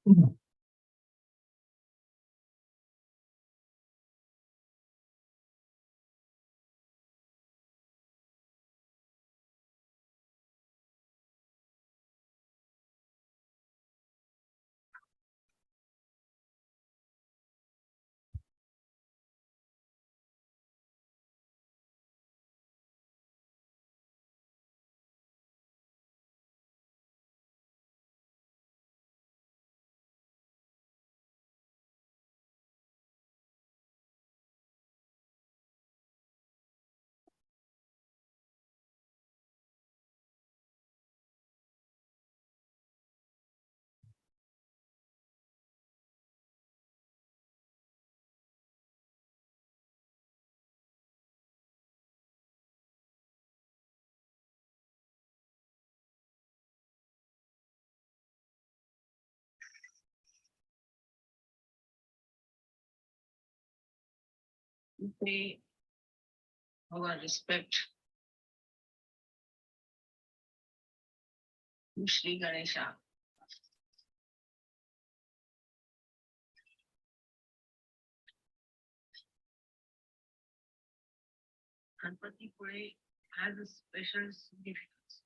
Mhm. Pay our respect to Sri Ganesha. Ganpati Puri has a special significance.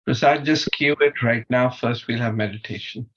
Prasad, just cue it right now. First, we'll have meditation.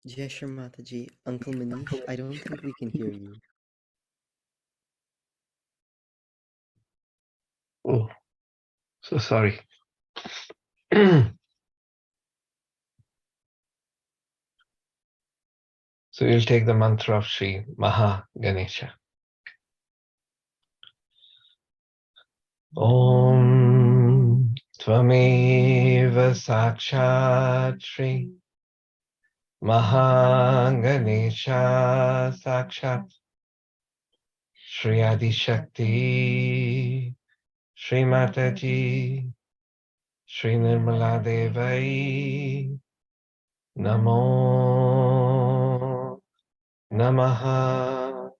Jai Shri Mataji. Uncle Manish, I don't think we can hear you. Oh, so sorry. So we'll take the mantra of Sri Maha Ganesha. Om Tvameva Sakshat Shri Maha Ganesha Sakshat Shri Adi Shakti Shri Mataji Shri Nirmala Devai Namo Namaha.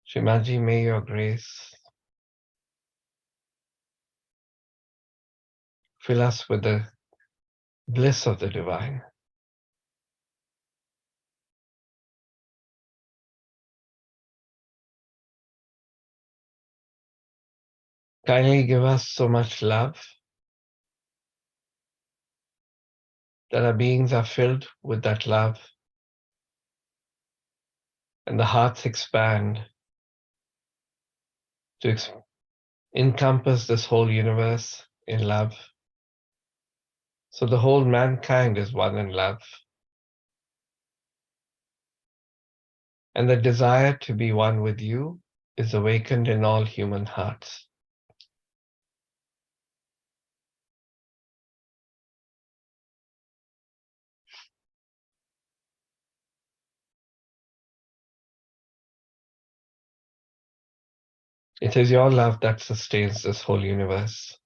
Shimaji, may your grace fill us with the bliss of the divine. Kindly give us so much love that our beings are filled with that love and the hearts expand to encompass this whole universe in love. So the whole mankind is one in love. And the desire to be one with you is awakened in all human hearts. It is your love that sustains this whole universe.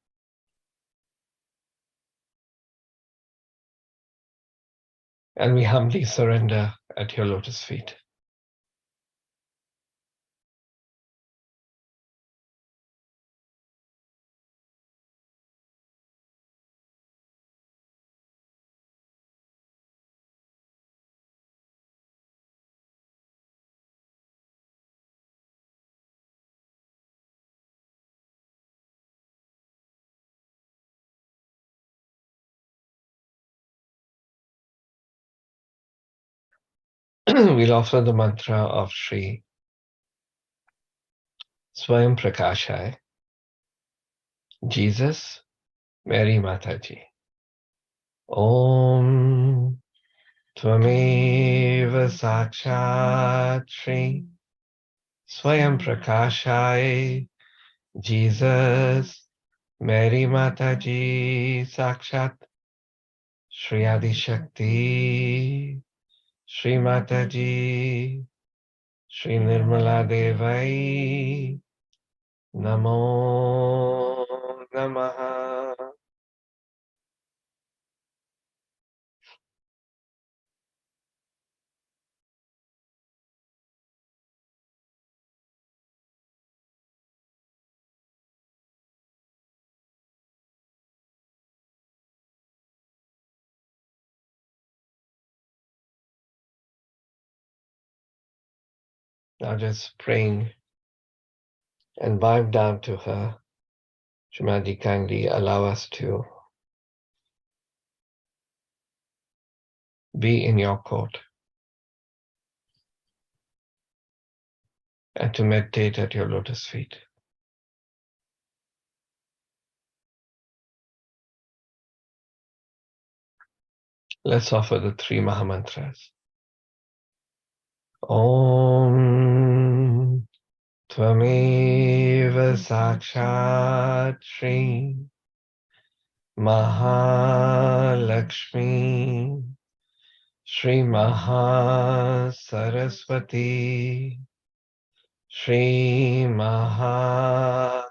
And we humbly surrender at your lotus feet. We'll offer the mantra of Sri Swayam Prakashai, Jesus, Mary Mataji. Om Tvameva Sakshat Shri Swayam Prakashai, Jesus, Mary Mataji Sakshat Shri Adi Shakti, Shri Mataji, Shri Nirmala Devai, Namo Namaha. Now just praying and bow down to her. Shrimati, kindly allow us to be in your court and to meditate at your lotus feet. Let's offer the three Mahamantras. Om Tvameva Sakshat Shri Mahalakshmi Shri Mahasaraswati Shri Mahakali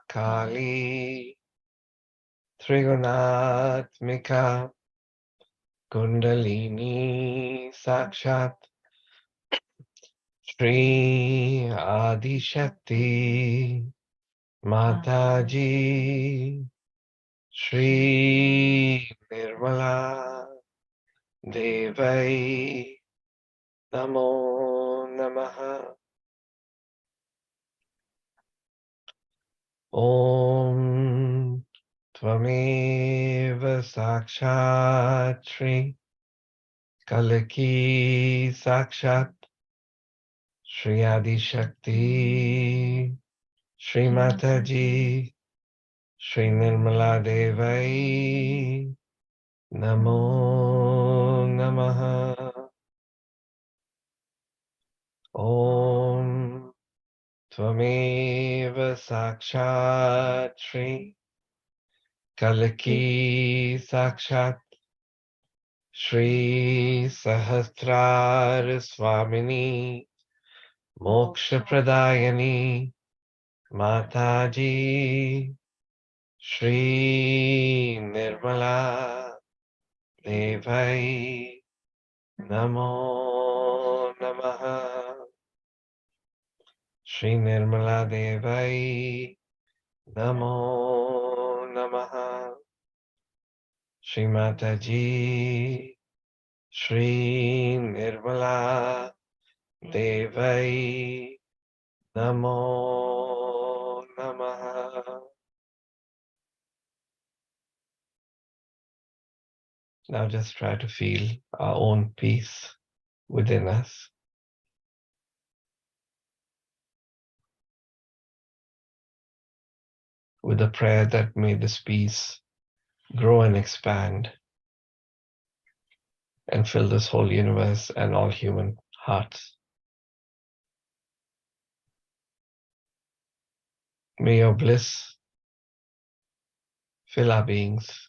Trigunatmika Kundalini Sakshat Shri Adi Shakti Mataji Shri Nirmala Devai Namo Namaha. Om Tvameva Sakshat Shri Kalaki Sakshat Shri Adi Shakti Shri Mataji Shri Nirmala Devai Namo Namaha Om Tvameva Sakshat Shri Kalaki Sakshat Shri Sahasrar Swamini Moksha Pradayani Mataji Shri Nirmala Devai Namo Namaha Shri Nirmala Devai Namo Namaha Shri Mataji Shri Nirmala Devai Namo Namaha. Now just try to feel our own peace within us. With a prayer that may this peace grow and expand and fill this whole universe and all human hearts. May your bliss fill our beings.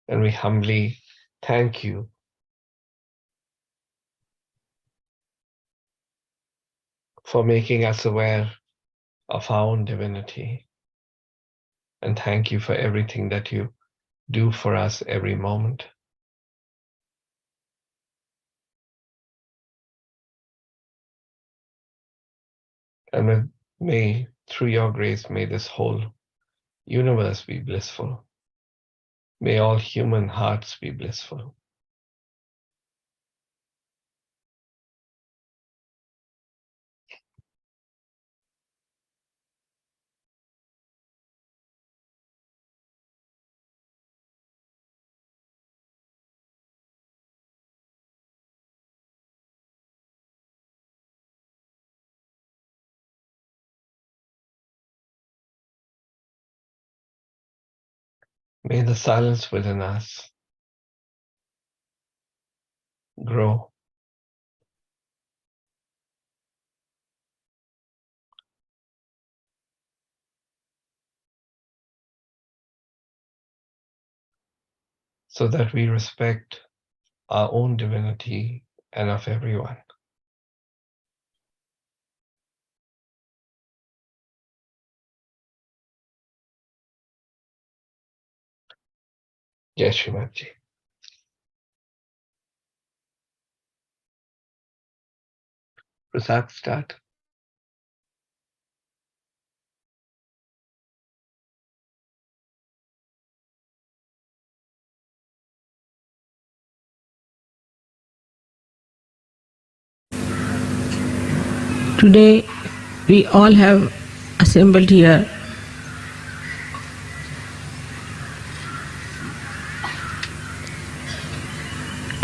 And we humbly thank you for making us aware of our own divinity. And thank you for everything that you do for us every moment. And may, through your grace, may this whole universe be blissful. May all human hearts be blissful. May the silence within us grow. So that we respect our own divinity and of everyone. Jai Shrimadji. Prasad, start. Today we all have assembled here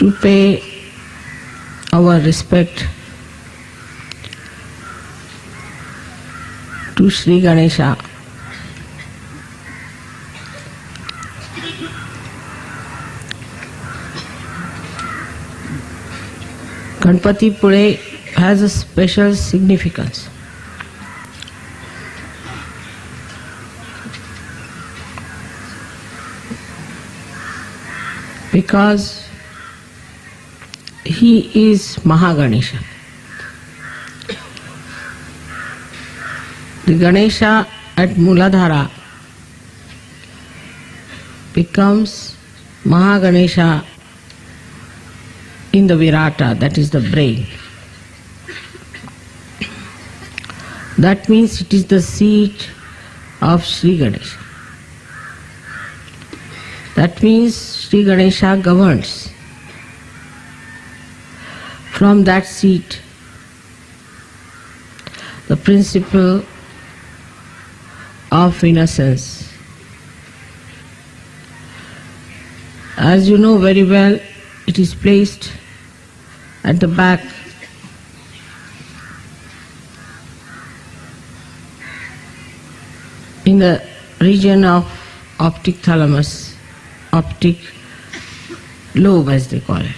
to pay our respect to Sri Ganesha. Ganpati Pule has a special significance. Because he is Mahaganesha. The Ganesha at Muladhara becomes Mahaganesha in the Virata, that is the brain. That means it is the seat of Sri Ganesha. That means Sri Ganesha governs. From that seat, the principle of innocence. As you know very well, it is placed at the back in the region of optic thalamus, optic lobe as they call it.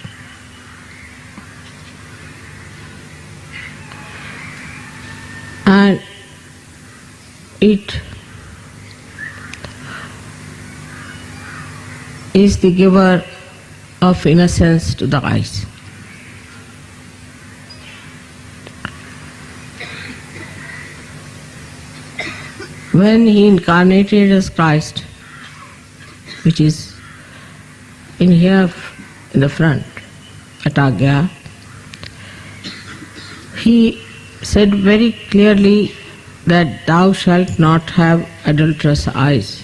And it is the giver of innocence to the eyes. When he incarnated as Christ, which is in here in the front, at Agya, he said very clearly that thou shalt not have adulterous eyes.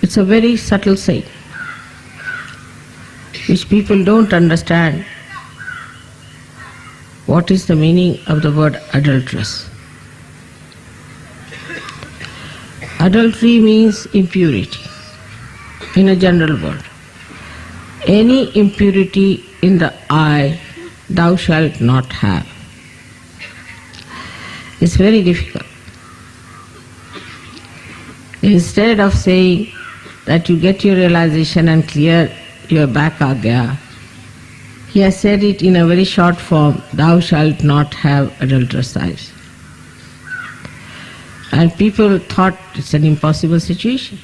It's a very subtle saying, which people don't understand. What is the meaning of the word adulterous? Adultery means impurity in a general word. Any impurity in the eye thou shalt not have. It's very difficult. Instead of saying that you get your realization and clear your back agya, he has said it in a very short form, thou shalt not have adulterous eyes. And people thought it's an impossible situation.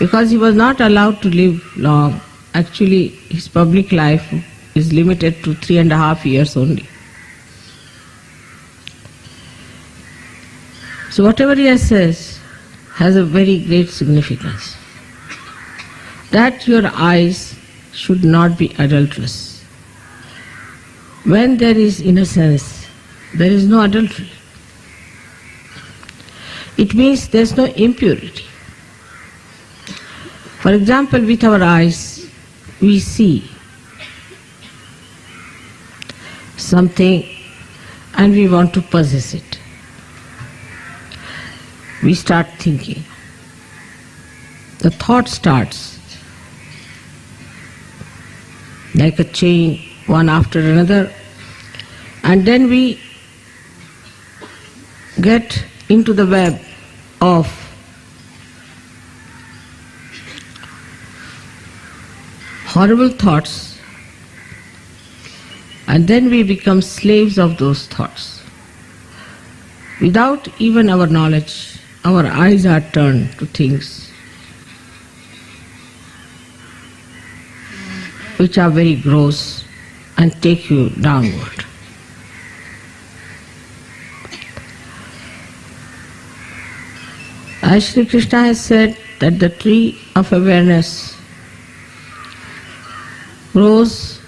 Because he was not allowed to live long. Actually, his public life is limited to 3.5 years only. So whatever he says has a very great significance. That your eyes should not be adulterous. When there is innocence, there is no adultery. It means there is no impurity. For example, with our eyes, we see something and we want to possess it. We start thinking. The thought starts like a chain, one after another, and then we get into the web of horrible thoughts, and then we become slaves of those thoughts. Without even our knowledge, our eyes are turned to things which are very gross and take you downward. As Sri Krishna has said that the tree of awareness grows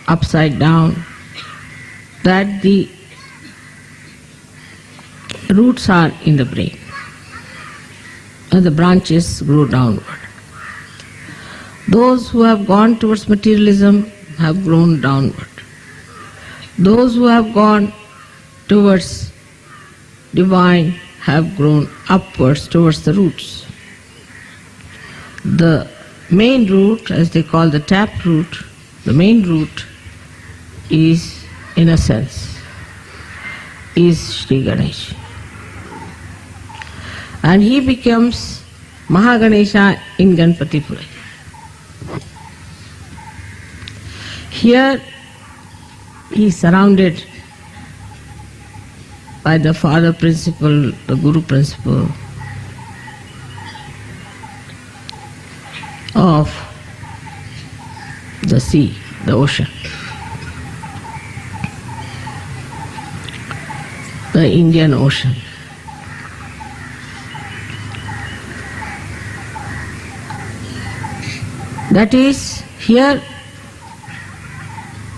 upside down, that the roots are in the brain and the branches grow downward. Those who have gone towards materialism have grown downward. Those who have gone towards divine have grown upwards towards the roots. The main root, as they call the tap root, the main root is, in a sense, is Shri Ganesh. And he becomes Mahaganesha in Ganpatipura. Here he is surrounded by the father principle, the guru principle of the sea, the ocean, the Indian Ocean. That is, here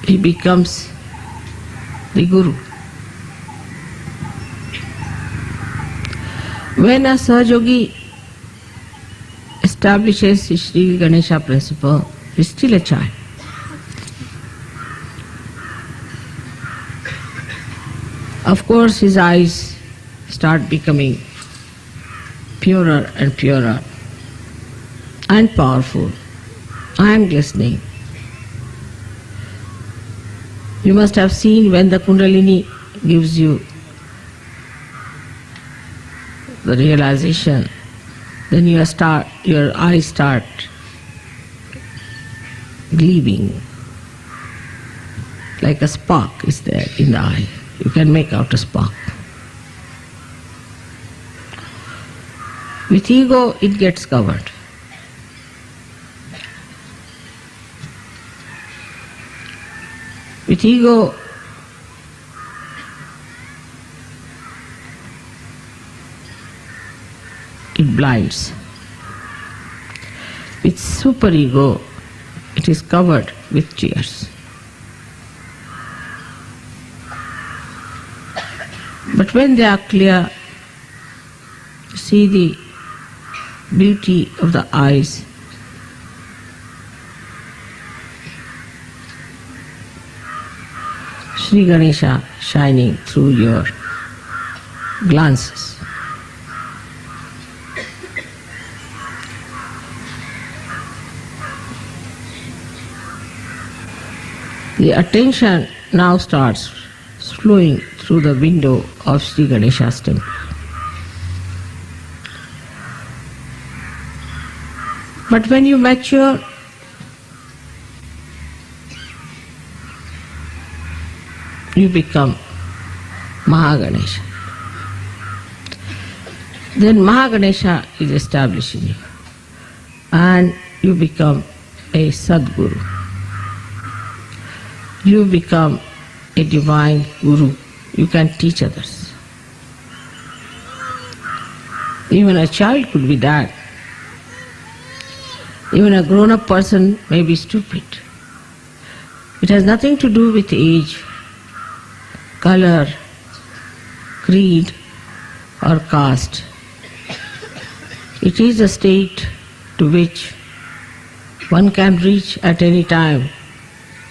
he becomes the guru. When a Sahajogi establishes his Shri Ganesha principle, he is still a child. Of course, his eyes start becoming purer and purer and powerful. I am glistening. You must have seen when the Kundalini gives you the realization, then your eyes start gleaming, like a spark is there in the eye. You can make out a spark. With ego, it gets covered. With ego, it blinds. With superego, it is covered with tears. But when they are clear, you see the beauty of the eyes. Sri Ganesha shining through your glances. The attention now starts flowing through the window of Sri Ganesha's temple. But when you mature, you become Mahaganesha. Then Mahaganesha is established in you and you become a Sadguru. You become a divine guru. You can teach others. Even a child could be that. Even a grown-up person may be stupid. It has nothing to do with age, color, creed, or caste. It is a state to which one can reach at any time.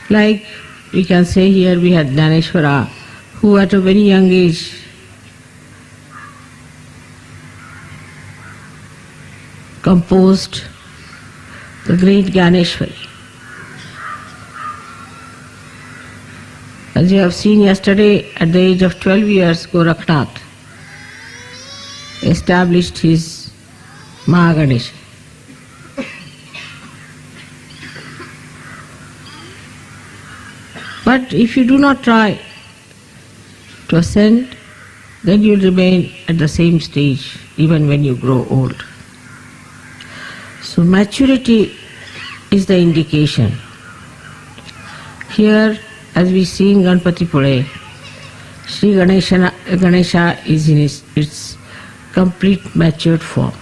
Like we can say here we had Jnaneshwara, who at a very young age composed the great Gyaneshwari. As you have seen yesterday, at the age of 12 years, Gorakhnath established his Mahaganesha. But if you do not try to ascend, then you will remain at the same stage even when you grow old. So maturity is the indication. Here, as we see in Ganpati Pule, Sri Ganesha is in its complete matured form.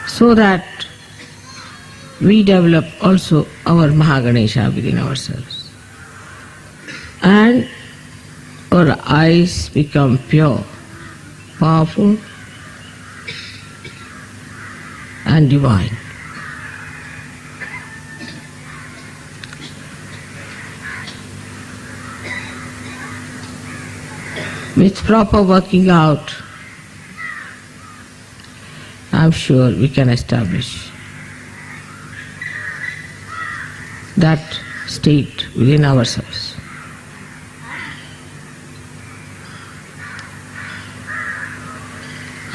So that we develop also our Mahaganesha within ourselves. And our eyes become pure, powerful, and divine. With proper working out, I am sure we can establish that state within ourselves.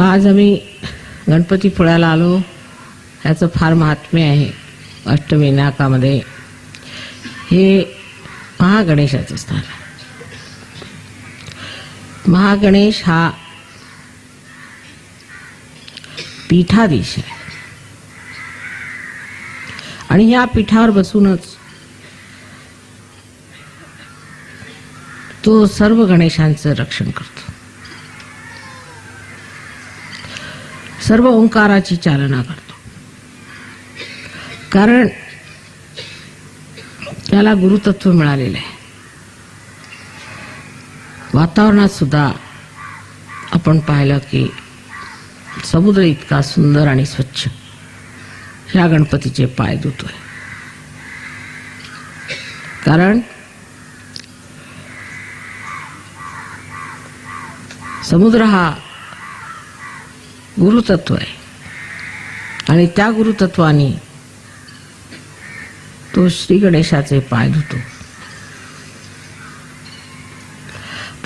आज आम्ही गणपती पुळ्याला आलो, ह्याचं फार महात्म्य आहे. अष्टमी नाकामध्ये हे महागणेशाचं स्थान आहे. महागणेश हा पीठाधीश आहे आणि या पीठावर बसूनच तो सर्व गणेशांचं रक्षण करतो. सर्व ओंकाराची चालना करतो. कारण त्याला गुरुतत्व मिळालेलं आहे. वातावरणात सुद्धा आपण पाहिलं की समुद्र इतका सुंदर आणि स्वच्छ ह्या गणपतीचे पाय धुतोय. कारण समुद्र हा गुरुतत्व आहे आणि त्या गुरुतत्वाने तो श्री गणेशाचे पाय धुतो.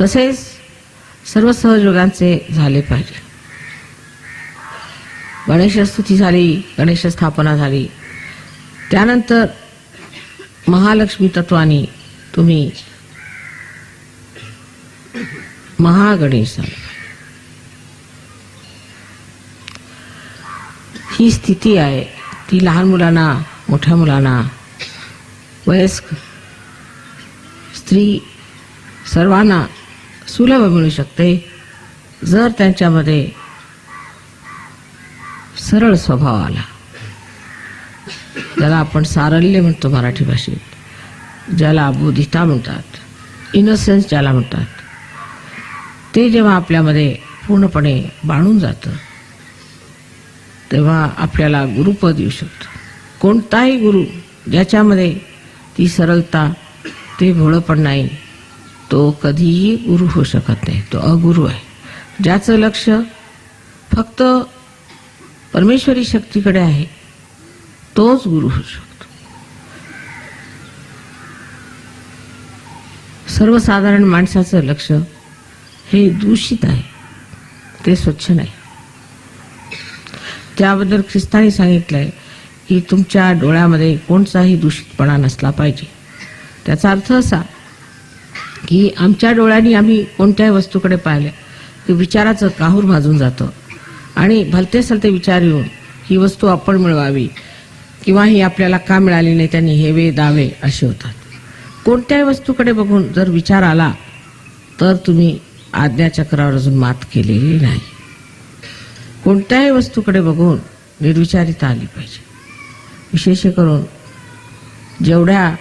तसेच सर्व सहयोगांचे झाले पाहिजे. गणेशस्तुती झाली, गणेश स्थापना झाली, त्यानंतर महालक्ष्मी तत्वाने तुम्ही महागणेश झाला. ही स्थिती आहे ती लहान मुलांना, मोठ्या मुलांना, वयस्क स्त्री सर्वांना सुलभ मिळू शकते जर त्यांच्यामध्ये सरळ स्वभाव आला, ज्याला आपण सारल्य म्हणतो मराठी भाषेत, ज्याला बोधिता म्हणतात, इनोसेन्स ज्याला म्हणतात, ते जेव्हा आपल्यामध्ये पूर्णपणे बाणून जातं तेव्हा आपल्याला गुरुपद येऊ शकतं. कोणताही गुरु ज्याच्यामध्ये ती सरलता, ते भोळेपण नाही, तो कधीही गुरु होऊ शकत नाही, तो अगुरु आहे. ज्याचं लक्ष फक्त परमेश्वरी शक्तीकडे आहे तोच गुरु होऊ शकतो. सर्वसाधारण माणसाचं लक्ष हे दूषित आहे, ते स्वच्छ नाही. त्याबद्दल ख्रिस्ताने सांगितलंय की तुमच्या डोळ्यामध्ये कोणताही दूषितपणा नसला पाहिजे. त्याचा अर्थ असा की आमच्या डोळ्यांनी आम्ही कोणत्याही वस्तूकडे पाहिलं की विचाराचं काहूर भाजून जातं आणि भलते सलते विचार येऊन ही वस्तू आपण मिळवावी किंवा ही आपल्याला का मिळाली नाही, त्यांनी हेवे दावे असे होतात. कोणत्याही वस्तूकडे बघून जर विचार आला तर तुम्ही आज्ञाचक्रावर अजून मात केलेली नाही. कोणत्याही वस्तूकडे बघून निर्विचारिता आली पाहिजे. विशेष करून जेवढ्या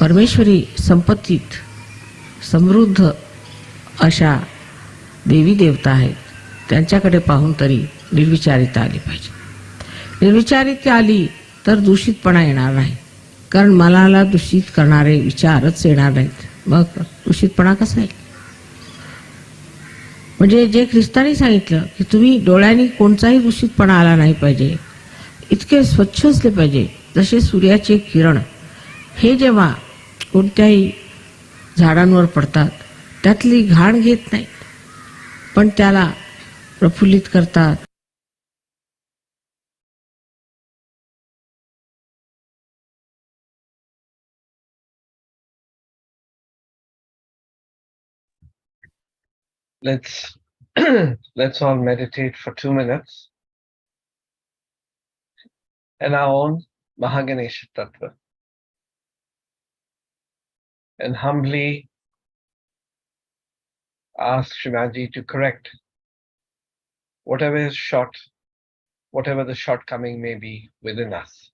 परमेश्वरी संपत्तीत समृद्ध अशा देवी देवता आहेत त्यांच्याकडे पाहून तरी निर्विचारिता आली पाहिजे. निर्विचारिता आली तर दूषितपणा येणार नाही, कारण मनाला दूषित करणारे विचारच येणार नाहीत, मग दूषितपणा कसा येईल? म्हणजे जे ख्रिस्ताने सांगितलं की तुम्ही डोळ्यांनी कोणताही दूषितपणा आला नाही पाहिजे, इतके स्वच्छ असले पाहिजे जसे सूर्याचे किरण हे जेव्हा कोणत्याही झाडांवर पडतात त्यातली घाण घेत नाहीत, पण त्याला प्रफुल्लित करतात. Let's all meditate for 2 minutes and our own Mahaganesh Tattva, and humbly ask Shivaji to correct whatever is short, whatever the shortcoming may be within us.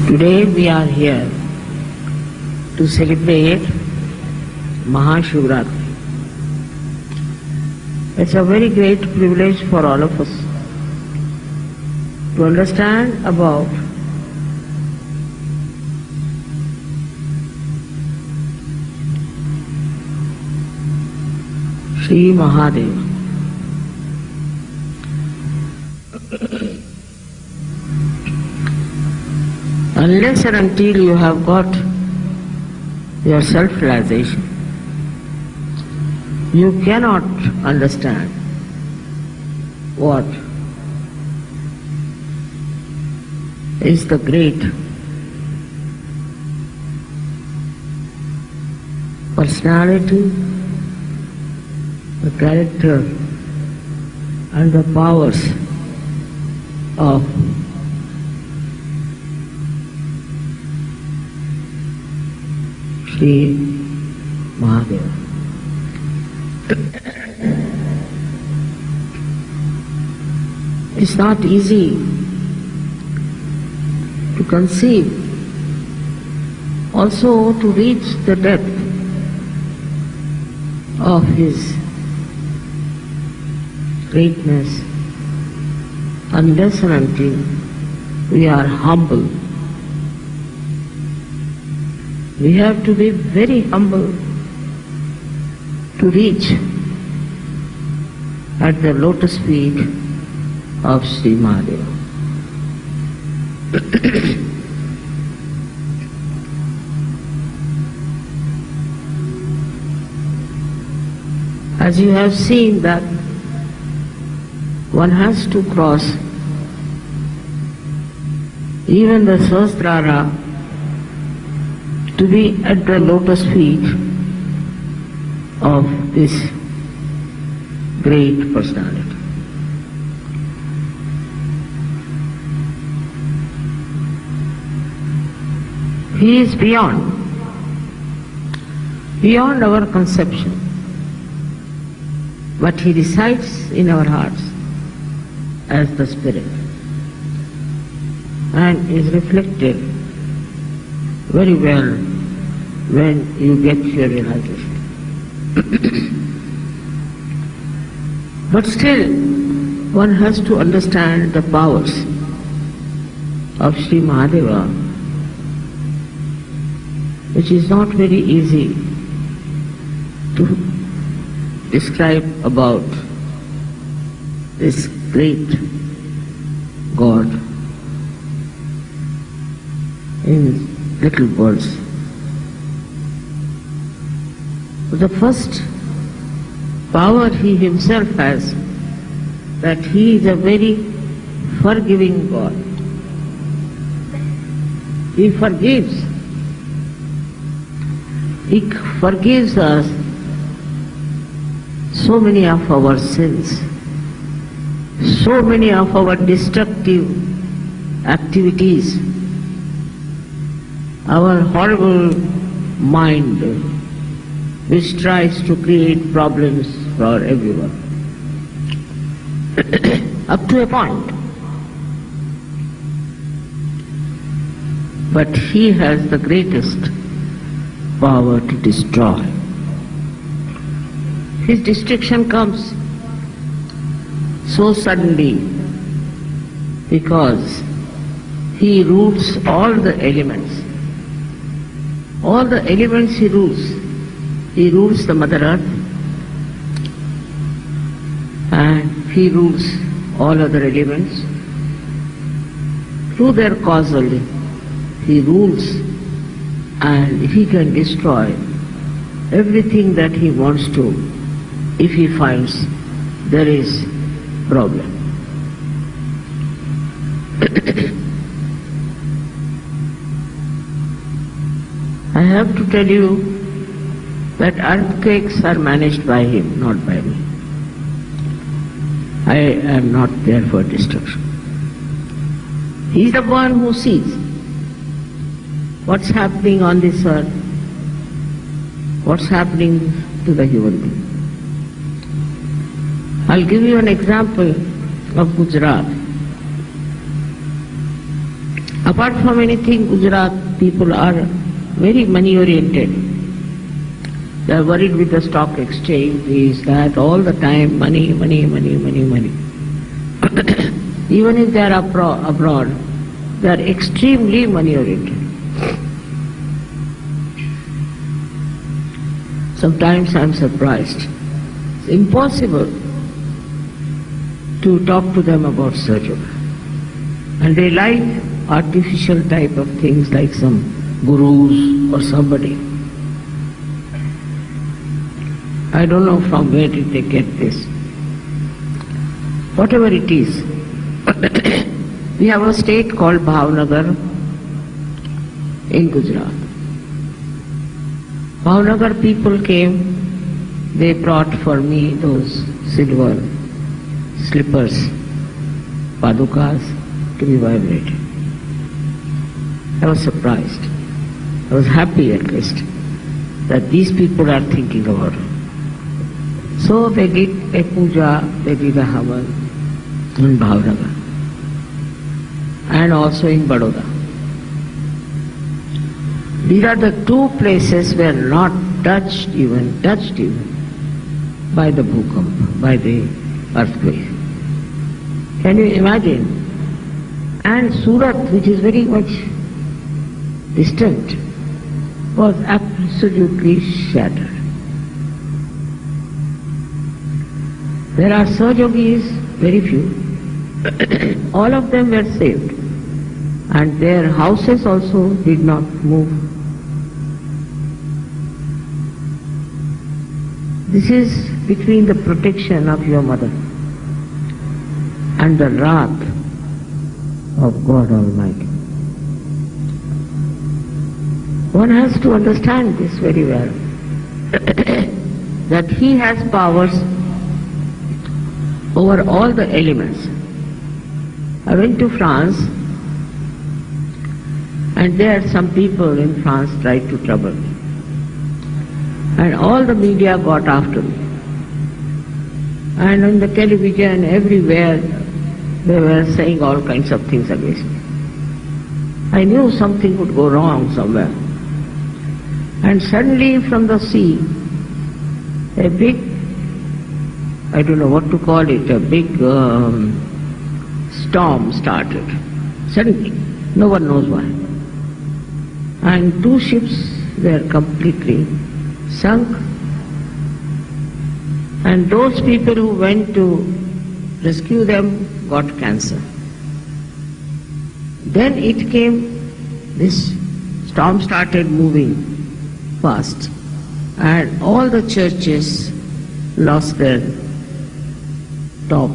Today we are here to celebrate Mahashivratri. It's a very great privilege for all of us to understand about Sri Mahadeva. Unless and until you have got your self-realization, you cannot understand what is the great personality, the character and the powers of Sri Mahadeva. It's not easy to conceive, also to reach the depth of his greatness unless and until we are humble. We have to be very humble to reach at the lotus feet of Sri Mahadeva. As you have seen that one has to cross even the Sahasrara to be at the lotus feet of this great personality. He is beyond our conception, but he resides in our hearts as the Spirit and is reflected very well when you get your realization. But still, one has to understand the powers of Sri Mahadeva, which is not very easy to describe about this great God in little words. The first power he himself has, that he is a very forgiving God. He forgives. He forgives us so many of our sins, so many of our destructive activities, our horrible mind which tries to create problems for everyone. Up to a point. But he has the greatest power to destroy. His destruction comes so suddenly because he rules all the elements. All the elements he rules. He rules the Mother Earth and he rules all other elements. Through their causal, he rules and he can destroy everything that he wants to if he finds there is problem. I have to tell you that earthquakes are managed by him, not by me. I am not there for destruction. He is the one who sees what's happening on this earth, what's happening to the human being. I'll give you an example of Gujarat. Apart from anything, Gujarat people are very money oriented. They are worried with the stock exchange, this, that, all the time, money, money, money, money, money. Even if they are abroad, they are extremely money oriented. Sometimes I am surprised. It's impossible to talk to them about Sahaja Yoga. And they like artificial type of things like some gurus or somebody. I don't know from where did they get this. Whatever it is, we have a state called Bhavnagar in Gujarat. Bhavnagar people came, they brought for me those silver slippers, padukas, to be vibrated. I was surprised. I was happy at least that these people are thinking about it. So they did a puja, they did a havan in Bhavnagar and also in Baroda. These are the two places where not touched even by the bhukamp, by the earthquake. Can you imagine? And Surat, which is very much distant, was absolutely shattered. There are Sahaja Yogis, very few. All of them were saved. And their houses also did not move. This is between the protection of your mother and the wrath of God Almighty. One has to understand this very well, that He has powers over all the elements. I went to France, and there some people in France tried to trouble me. And all the media got after me. And on the television, everywhere, they were saying all kinds of things against me. I knew something would go wrong somewhere. And suddenly from the sea, a big, I don't know what to call it, a big storm started. Suddenly, no one knows why. And two ships were completely sunk. And those people who went to rescue them got cancer. Then it came, this storm started moving fast, and all the churches lost their top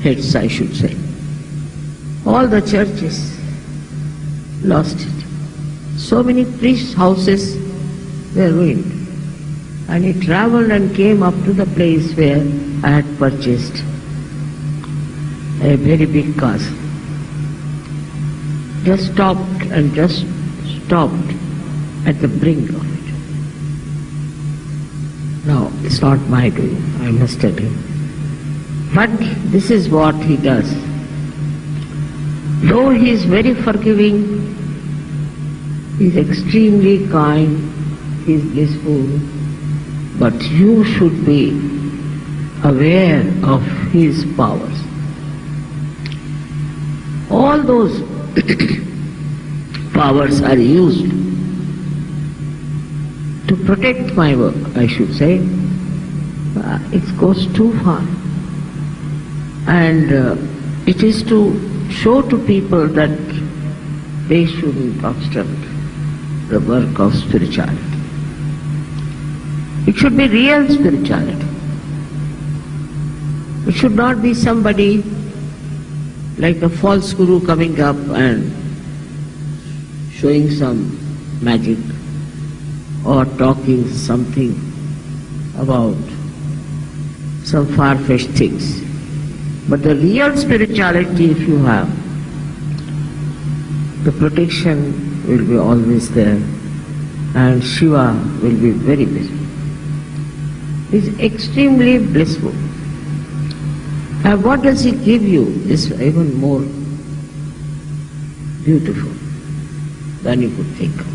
heads, I should say. All the churches lost it. So many priests' houses were ruined. And it travelled and came up to the place where I had purchased a very big castle. Just stopped at the brink of it. No, it's not my doing, I must tell you. But this is what He does. Though He is very forgiving, He is extremely kind, He is blissful, but you should be aware of His powers. All those powers are used to protect my work, I should say. It goes too far. And it is to show to people that they shouldn't obstruct the work of spirituality. It should be real spirituality. It should not be somebody like a false guru coming up and showing some magic or talking something about some far-fetched things. But the real spirituality, if you have, the protection will be always there, and Shiva will be very busy. Is extremely blissful. And what does He give you is even more. beautiful than you could think of.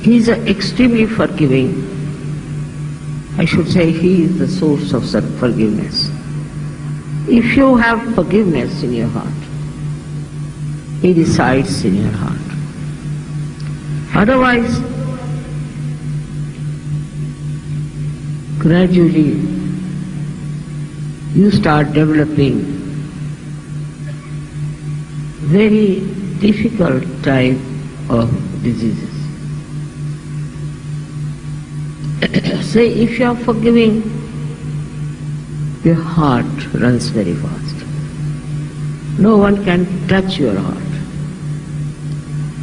He is extremely forgiving. I should say he is the source of forgiveness. If you have forgiveness in your heart, he resides in your heart. Otherwise, gradually you start developing very difficult type of diseases. Say, if you are forgiving, your heart runs very fast. No one can touch your heart.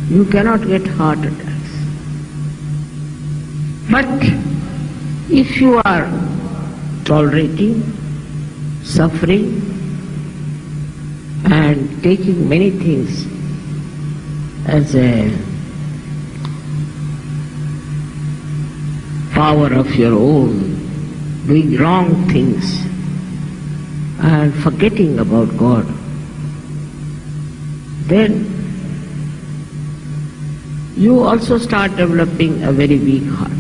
You cannot get heart attacks. But if you are tolerating, suffering, and taking many things as a power of your own, doing wrong things and forgetting about God, then you also start developing a very weak heart.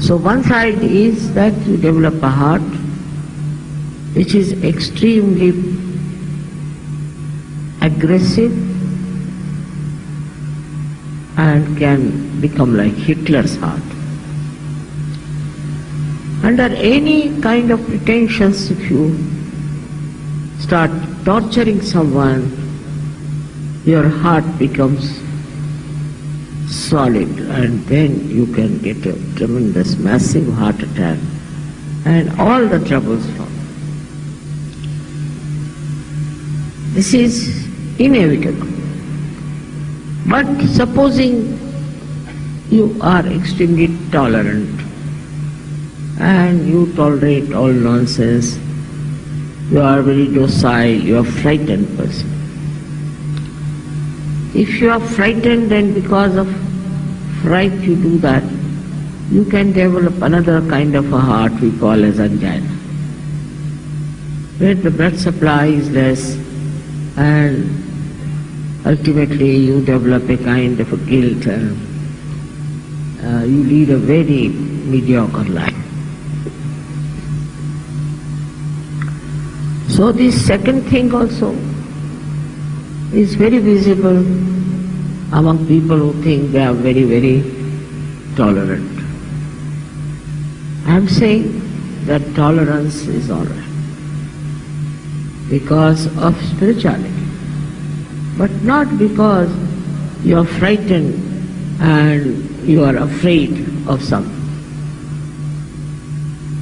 So one side is that you develop a heart which is extremely aggressive and can become like Hitler's heart. Under any kind of pretensions, if you start torturing someone, your heart becomes solid, and then you can get a tremendous, massive heart attack and all the troubles from. This is inevitable. But supposing you are extremely tolerant and you tolerate all nonsense, you are very docile, you are a frightened person. If you are frightened and because of fright you do that, you can develop another kind of a heart we call as angina, where the blood supply is less and ultimately you develop a kind of a guilt and you lead a very mediocre life. So this second thing also is very visible among people who think they are very, very tolerant. I am saying that tolerance is all right because of spirituality, but not because you are frightened and you are afraid of something.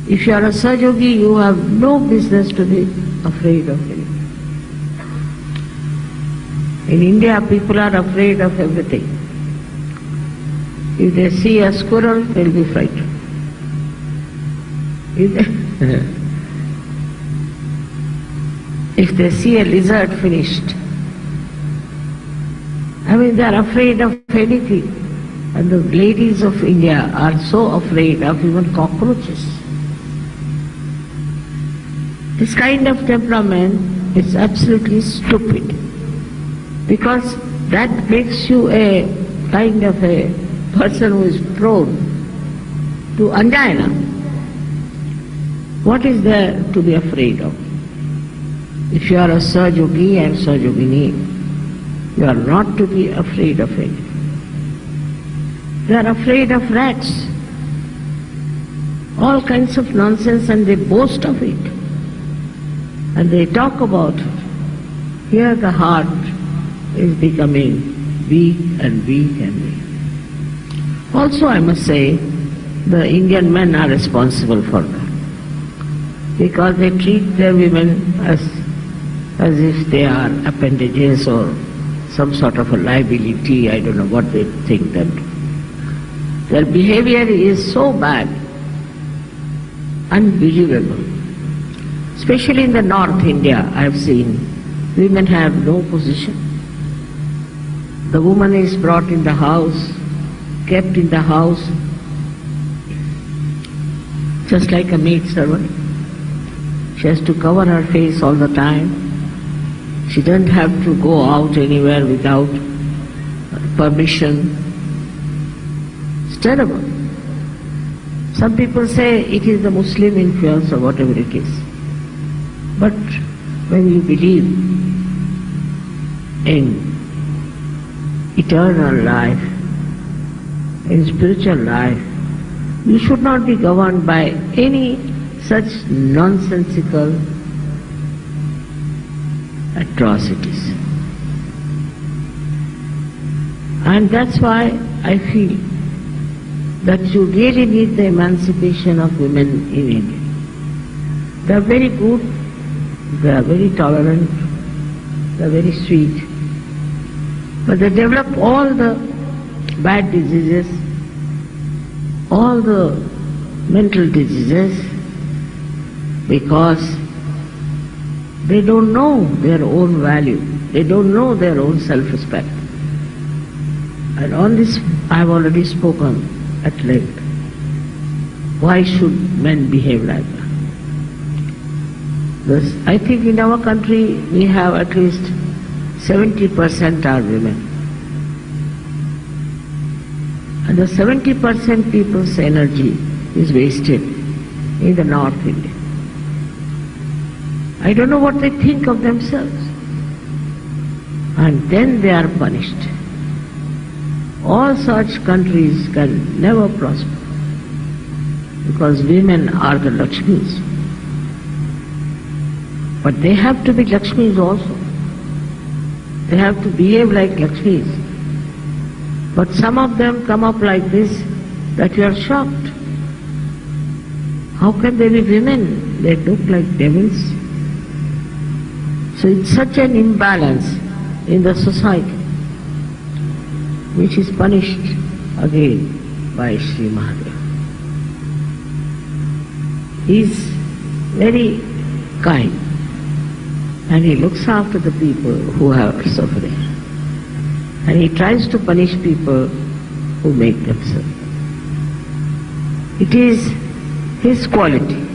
If you are a Sahaja-yogi, you have no business to be afraid of anything. In India, people are afraid of everything. If they see a squirrel, they will be frightened. If they see a lizard, finished. I mean, they are afraid of anything. And the ladies of India are so afraid of even cockroaches. This kind of temperament is absolutely stupid, because that makes you a kind of a person who is prone to angina. What is there to be afraid of? If you are a Sahaja-yogi and Sahaja-yogini, you are not to be afraid of anything. They are afraid of rats, all kinds of nonsense, and they boast of it. And they talk about it. Here the heart is becoming weak and weak and weak. Also, I must say, the Indian men are responsible for that, because they treat their women as if they are appendages or some sort of a liability. I don't know what they think that. Their behavior is so bad, unbelievable. Especially in the North India, I have seen women have no position. The woman is brought in the house, kept in the house, just like a maid servant. She has to cover her face all the time. She doesn't have to go out anywhere without permission. It's terrible. Some people say it is the Muslim influence or whatever it is. But when you believe in eternal life, in spiritual life, you should not be governed by any such nonsensical atrocities. And that's why I feel that you really need the emancipation of women in India. They are very good, they are very tolerant, they are very sweet, but they develop all the bad diseases, all the mental diseases, because they don't know their own value, they don't know their own self-respect. And on this I have already spoken at length. Why should men behave like that? Thus, I think in our country we have at least 70% are women. And the 70% people's energy is wasted in the North India. I don't know what they think of themselves. And then they are punished. All such countries can never prosper because women are the Lakshmis. But they have to be Lakshmis also. They have to behave like Lakshmis. But some of them come up like this that you are shocked. How can they be women? They look like devils. So it's such an imbalance in the society, which is punished again by Sri Mahadev. He is very kind and he looks after the people who are suffering. And he tries to punish people who make them suffer. It is his quality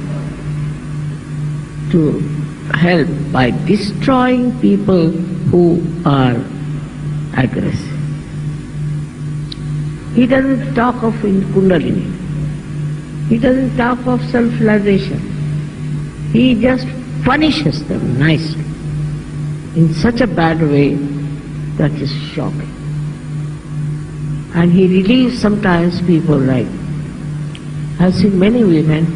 to help by destroying people who are aggressive. He doesn't talk of Kundalini. He doesn't talk of self-realization. He just punishes them nicely in such a bad way that is shocking. And he relieves sometimes people like, I've seen many women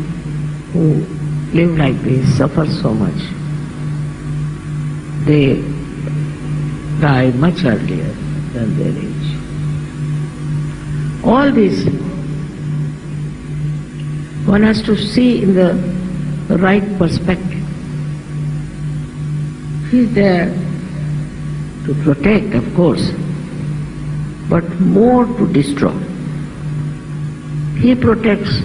who live like this, suffer so much. They die much earlier than their age. All this one has to see in the right perspective. He is there to protect, of course, but more to destroy. He protects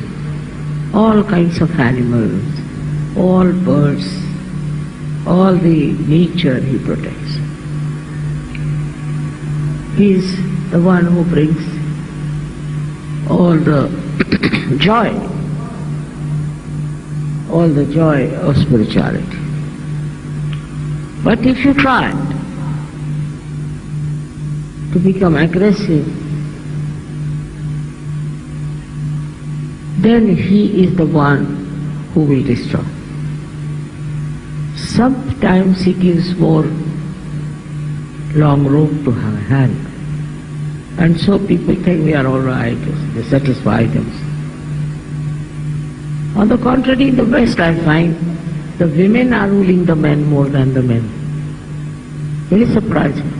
all kinds of animals, all birds, all the nature he protects. He is the one who brings all the joy of spirituality. But if you try to become aggressive, then he is the one who will destroy. Sometimes he gives more long rope to have a hand. And so people think we are all right, they satisfy themselves. On the contrary, in the West I find the women are ruling the men more than the men. Very surprising.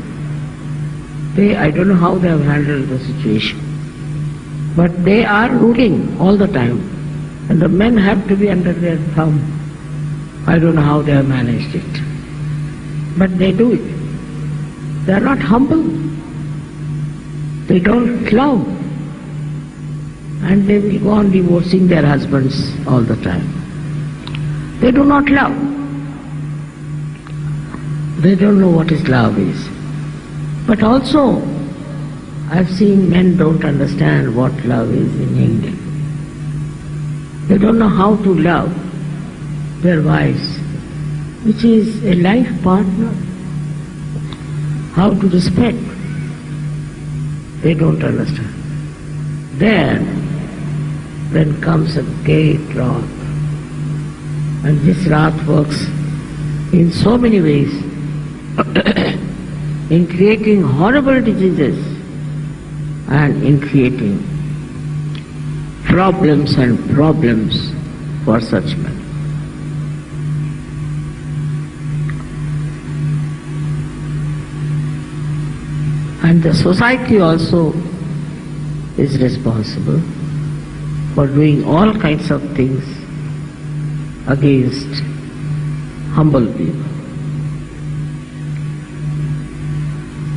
I don't know how they have handled the situation. But they are ruling all the time. And the men have to be under their thumb. I don't know how they have managed it. But they do it. They are not humble. They don't love. And they will go on divorcing their husbands all the time. They do not love. They don't know what is love is. But also, I've seen men don't understand what love is in India. They don't know how to love their wives, which is a life partner. how to respect. They don't understand. There, then comes a great wrath. And this wrath works in so many ways in creating horrible diseases and in creating problems and problems for such men. And the society also is responsible for doing all kinds of things against humble people.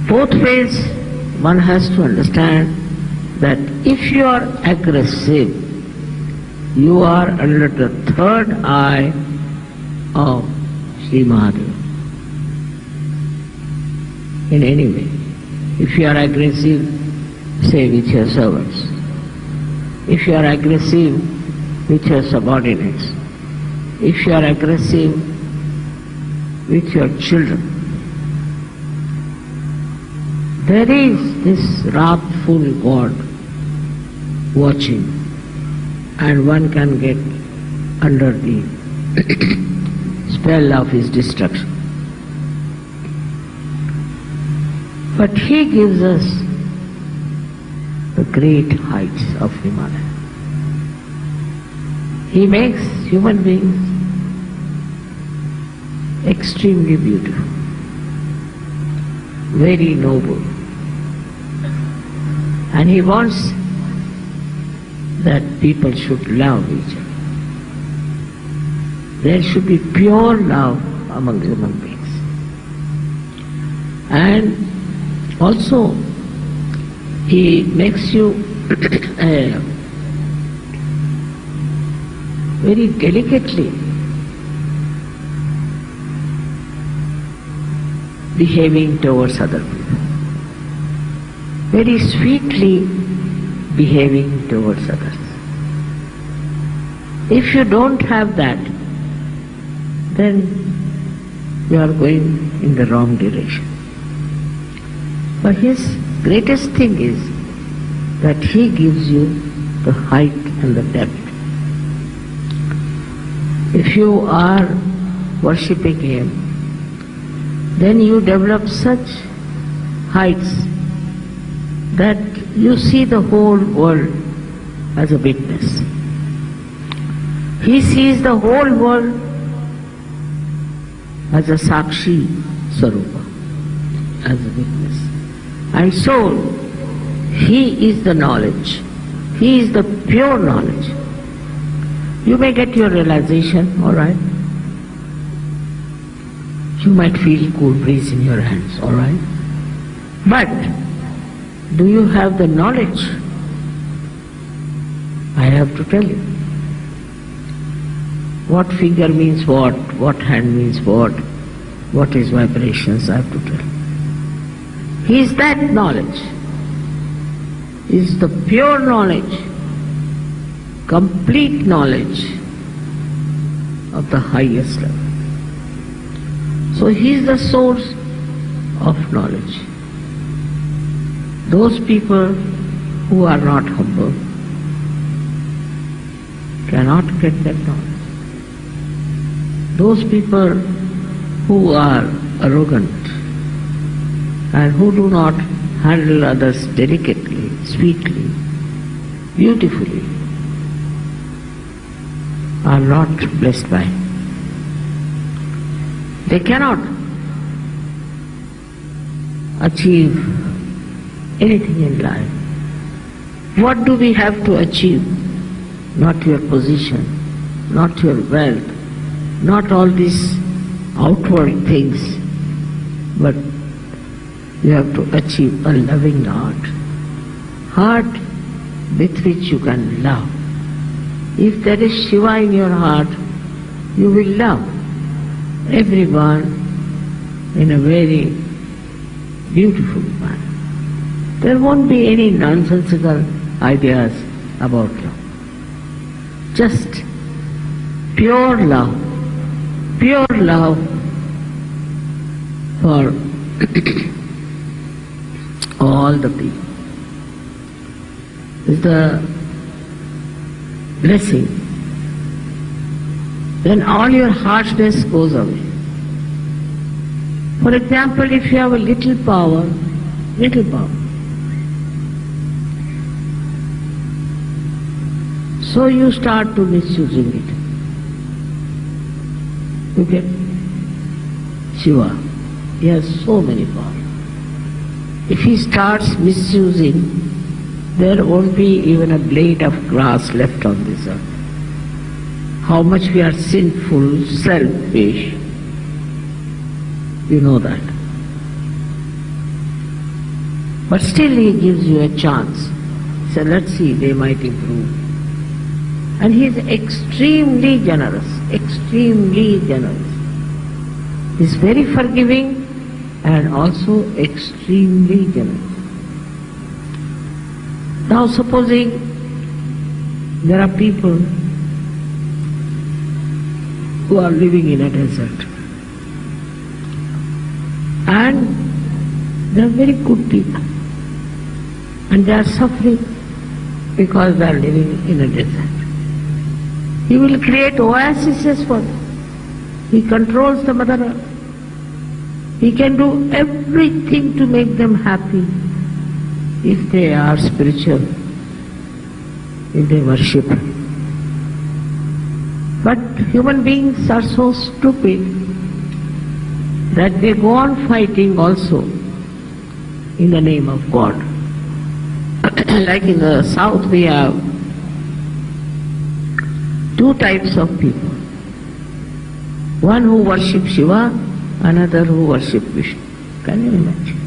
Both ways one has to understand that if you are aggressive, you are under the third eye of Sri Mahadeva. In any way. If you are aggressive, say with your servants. If you are aggressive with your subordinates. If you are aggressive with your children. There is this wrathful God watching, and one can get under the spell of his destruction. But he gives us the great heights of Himalaya. He makes human beings extremely beautiful, very noble. And he wants that people should love each other. There should be pure love among human beings. And also, he makes you very delicately behaving towards other people, very sweetly behaving towards others. If you don't have that, then you are going in the wrong direction. But his greatest thing is that he gives you the height and the depth. If you are worshipping him, then you develop such heights that you see the whole world as a witness. He sees the whole world as a Sakshi Sarupa, as a witness. And so, he is the knowledge. He is the pure knowledge. You may get your realization, all right? You might feel cool breeze in your hands, all right? But, do you have the knowledge? I have to tell you. What finger means what hand means what is vibrations, I have to tell you. He is that knowledge. He is the pure knowledge, complete knowledge of the highest level. So he is the source of knowledge. Those people who are not humble cannot get that knowledge. Those people who are arrogant and who do not handle others delicately, sweetly, beautifully, are not blessed by him. They cannot achieve anything in life. What do we have to achieve? Not your position, not your wealth, not all these outward things, but you have to achieve a loving heart with which you can love. If there is Shiva in your heart, you will love everyone in a very beautiful manner. There won't be any nonsensical ideas about love. Just pure love for all the people. Is the blessing. Then all your harshness goes away. For example, if you have a little power, so you start to misusing it. You get Shiva, he has so many powers. If he starts misusing, there won't be even a blade of grass left on this earth. How much we are sinful, selfish, you know that. But still he gives you a chance. So let's see, they might improve. And he is extremely generous, extremely generous. He is very forgiving and also extremely generous. Now supposing there are people who are living in a desert and they are very good people and they are suffering because they are living in a desert. He will create oases for them. He controls the Mother Earth. He can do everything to make them happy if they are spiritual, if they worship. But human beings are so stupid that they go on fighting also in the name of God. Like in the south we have two types of people. One who worship Shiva, another who worship Vishnu. Can you imagine?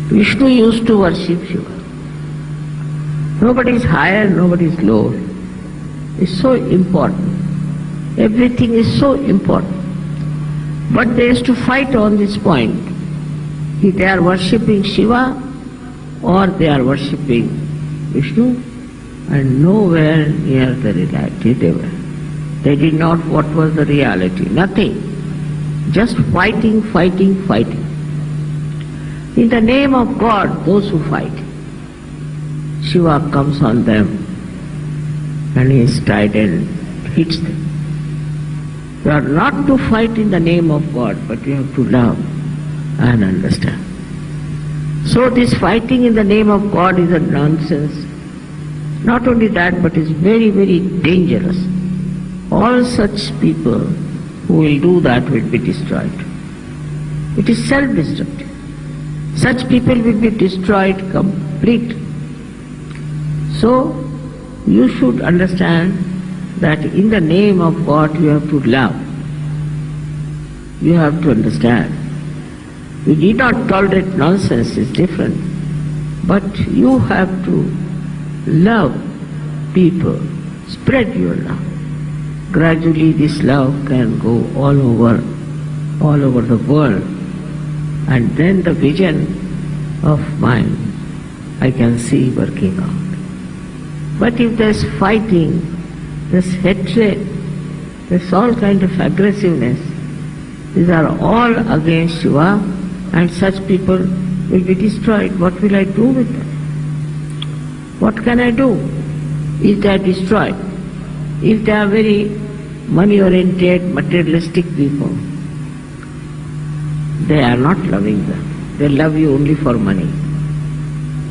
Vishnu used to worship Shiva. Nobody is higher, nobody is lower. It's so important. Everything is so important. But they used to fight on this point. If they are worshipping Shiva or they are worshipping Vishnu, and nowhere near the reality they were. They did not what was the reality, nothing. Just fighting, fighting, fighting. In the name of God, those who fight, Shiva comes on them and his trident hits them. You are not to fight in the name of God, but you have to love and understand. So this fighting in the name of God is a nonsense. Not only that, but is very, very dangerous. All such people who will do that will be destroyed. It is self-destructive. Such people will be destroyed completely. So, you should understand that in the name of God you have to love. You have to understand. You need not tolerate nonsense, it's different. But you have to love people, spread your love. Gradually this love can go all over the world. And then the vision of mine I can see working out. But if there's fighting, there's hatred, there's all kind of aggressiveness, these are all against Shiva, and such people will be destroyed. What will I do with them? What can I do if they are destroyed? If they are very money-oriented, materialistic people, they are not loving them. They love you only for money.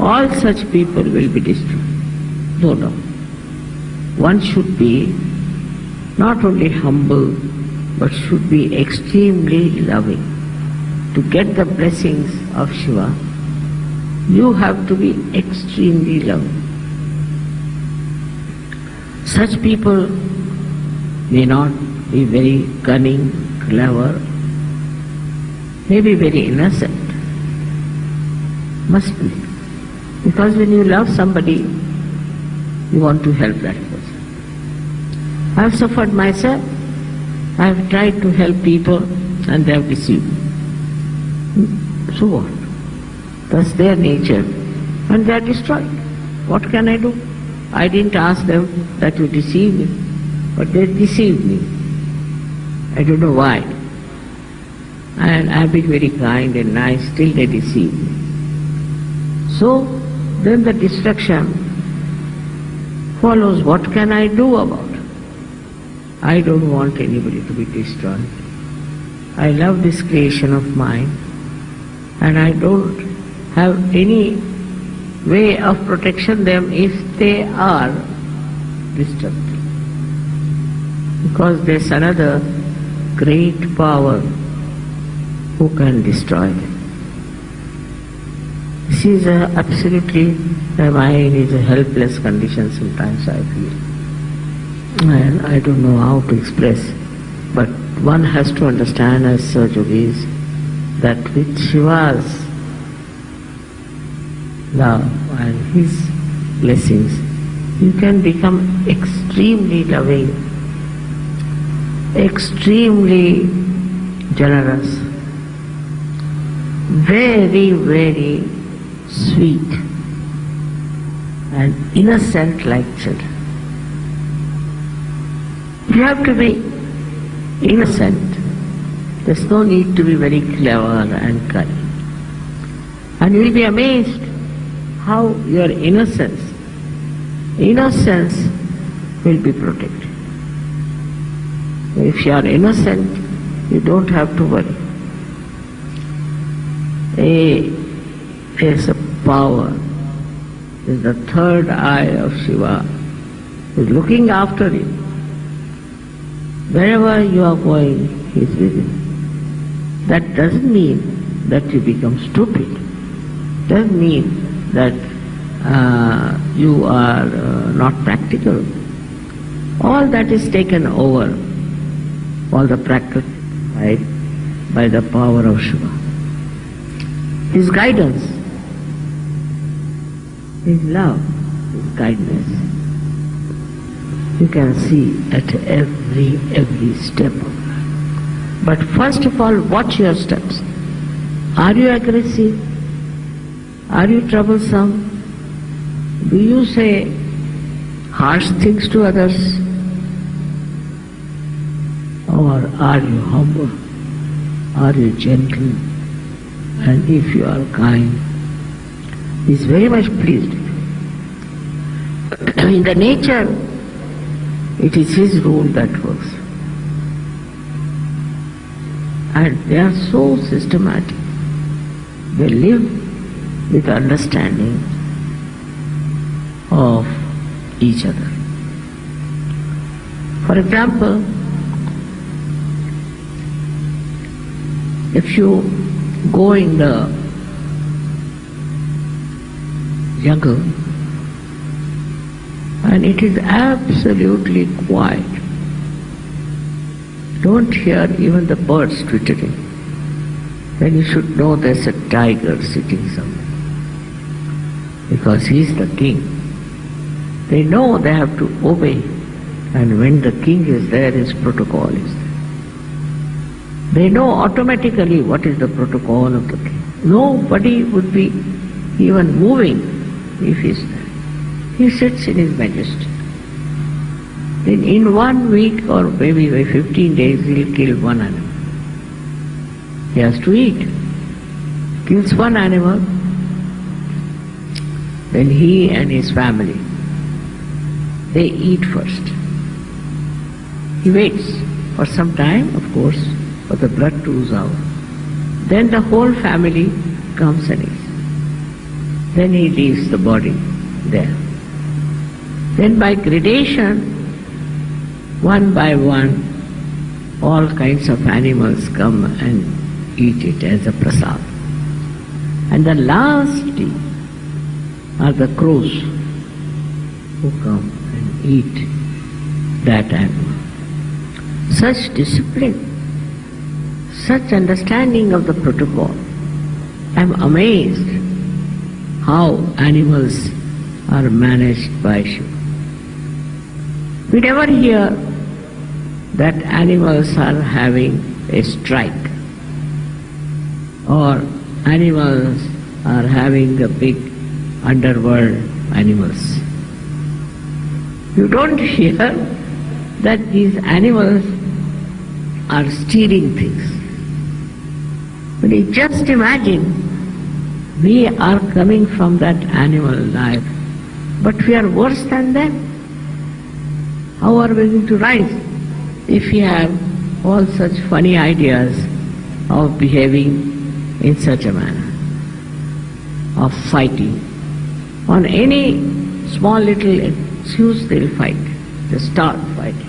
All such people will be destroyed. No. One should be not only humble, but should be extremely loving. To get the blessings of Shiva, you have to be extremely loving. Such people may not be very cunning, clever, may be very innocent. Must be. Because when you love somebody, you want to help that person. I have suffered myself. I have tried to help people and they have deceived me. So what? That's their nature. And they are destroyed. What can I do? I didn't ask them that you deceive me, but they deceived me. I don't know why. And I have been very kind and nice, still they deceive me. So then the destruction follows. What can I do about it? I don't want anybody to be destroyed. I love this creation of mine, and I don't have any way of protection them if they are destructive. Because there's another great power who can destroy them. This is absolutely, the mind is a helpless condition sometimes I feel. And I don't know how to express, but one has to understand as such yogis that with Shiva's love and his blessings, you can become extremely loving, extremely generous, very, very sweet and innocent like children. You have to be innocent. There's no need to be very clever and cunning. And you'll be amazed how your innocence will be protected. If you are innocent, you don't have to worry. There's a power, there's the third eye of Shiva, who is looking after you. Wherever you are going, he is with you. That doesn't mean that you become stupid. Doesn't mean that you are not practical. All that is taken over, all the practice by the power of Shiva. His guidance, his love, his kindness, you can see at every step. But first of all, watch your steps. Are you aggressive? Are you troublesome? Do you say harsh things to others? Or are you humble? Are you gentle? And if you are kind, he is very much pleased. In the nature, it is his rule that works. And they are so systematic. They live with understanding of each other. For example, if you go in the jungle and it is absolutely quiet, don't hear even the birds twittering, then you should know there's a tiger sitting somewhere, because he is the king. They know they have to obey, and when the king is there, his protocol is there. They know automatically what is the protocol of the king. Nobody would be even moving if he is there. He sits in his majesty. Then in 1 week or maybe by 15 days he will kill one animal. He has to eat. Kills one animal, then he and his family, they eat first. He waits for some time, of course, for the blood to ooze out. Then the whole family comes and eats. Then he leaves the body there. Then by gradation, one by one, all kinds of animals come and eat it as a prasad. And the last are the crows who come and eat that animal. Such discipline, such understanding of the protocol. I am amazed how animals are managed by Shiva. We never hear that animals are having a strike or animals are having a big underworld animals. You don't hear that these animals are stealing things. But you just imagine We are coming from that animal life, but we are worse than them. How are we going to rise if we have all such funny ideas of behaving in such a manner, of fighting? On any small little excuse they'll fight, they start fighting.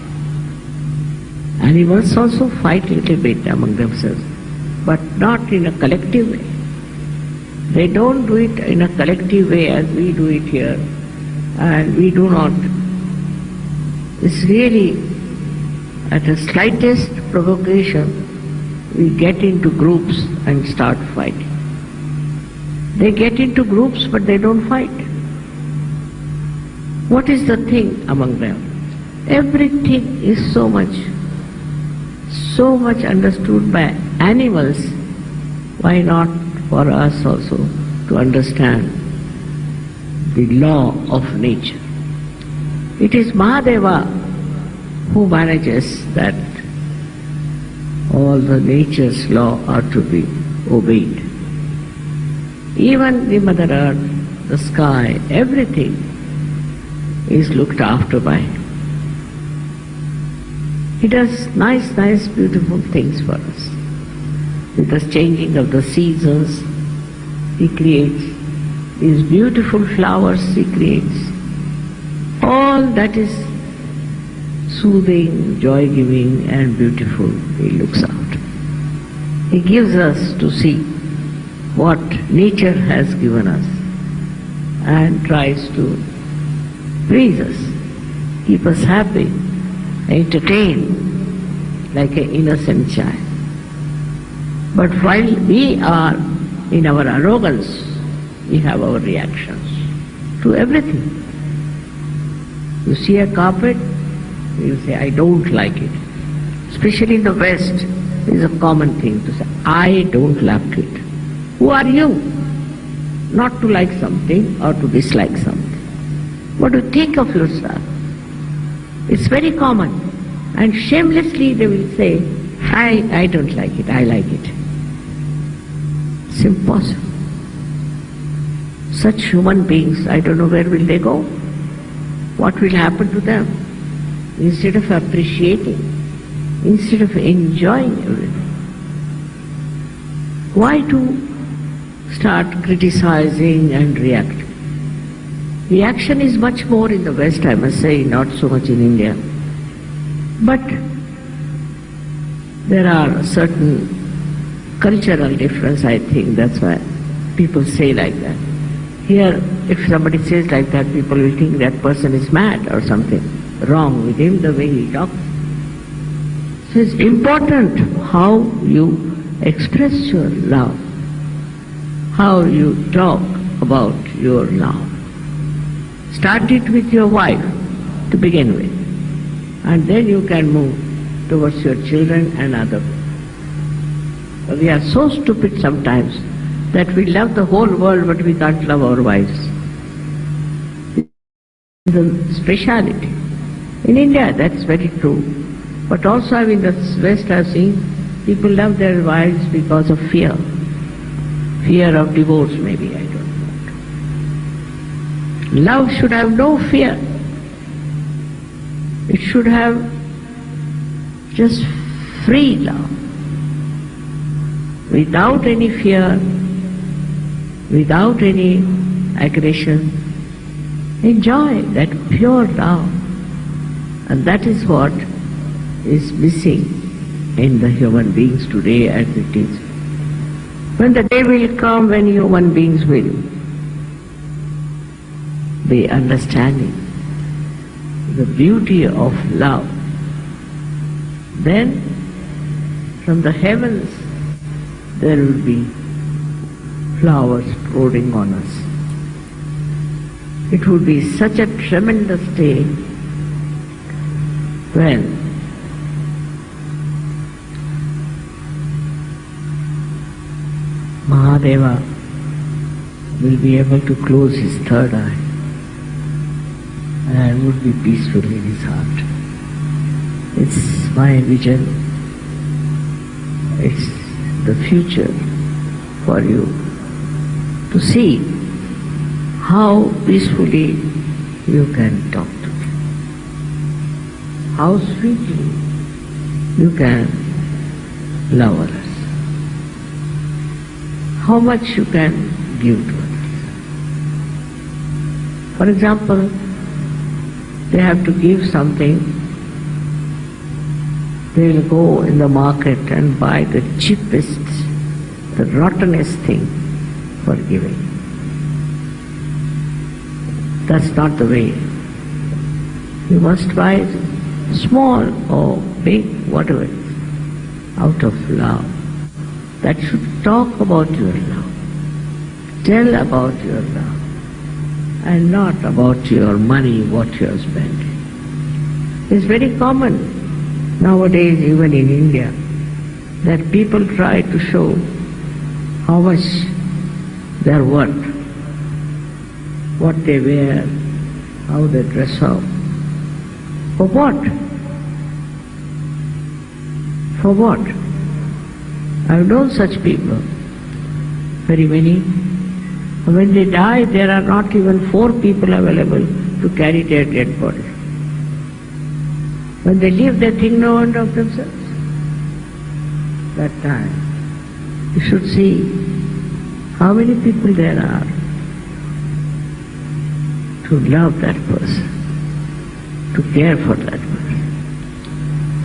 Animals also fight a little bit among themselves, but not in a collective way. They don't do it in a collective way as we do it here, and we do not. It's really at the slightest provocation we get into groups and start fighting. They get into groups but they don't fight. What is the thing among them? Everything is so much understood by animals. Why not for us also to understand the law of nature? It is Mahadeva who manages that all the nature's law are to be obeyed. Even the Mother Earth, the sky, everything is looked after by him. He does nice, beautiful things for us. With the changing of the seasons, he creates these beautiful flowers, he creates. All that is soothing, joy-giving and beautiful, he looks out. He gives us to see what nature has given us and tries to please us, keep us happy, entertain like an innocent child. But while we are in our arrogance, we have our reactions to everything. You see a carpet, you say, I don't like it. Especially in the West, it is a common thing to say, I don't like it. Who are you not to like something or to dislike something? What do you think of yourself? It's very common. And shamelessly they will say, I don't like it, I like it. It's impossible. Such human beings, I don't know where will they go. What will happen to them? Instead of appreciating, instead of enjoying everything, why to start criticizing and reacting? Reaction is much more in the West, I must say, not so much in India. But there are certain cultural difference, I think, that's why people say like that. Here, if somebody says like that, people will think that person is mad or something wrong with him, the way he talks. So it's important how you express your love, how you talk about your love. Start it with your wife to begin with, and then you can move towards your children and others. We are so stupid sometimes that we love the whole world but we can't love our wives. It's a speciality. In India that's very true. But also in the West I've seen people love their wives because of fear. Fear of divorce maybe, I don't know. Love should have no fear. It should have just free love. Without any fear, without any aggression, enjoy that pure love. And that is what is missing in the human beings today as it is. When the day will come when human beings will be understanding the beauty of love, then from the heavens there will be flowers pouring on us. It would be such a tremendous day when Mahadeva will be able to close his third eye and would be peaceful in his heart. It's my vision. It's the future for you to see how peacefully you can talk to them, how sweetly you can love others, how much you can give to others. For example, they have to give something, they will go in the market and buy the cheapest, the rottenest thing for giving. That's not the way. You must buy small or big, whatever, out of love. That should talk about your love, tell about your love, and not about your money, what you are spending. It's very common nowadays, even in India, that people try to show how much they are worth, what they wear, how they dress up. For what? For what? I've known such people, very many. When they die, there are not even 4 people available to carry their dead body. When they live, they think no one of themselves. That time, you should see how many people there are to love that person, to care for that person.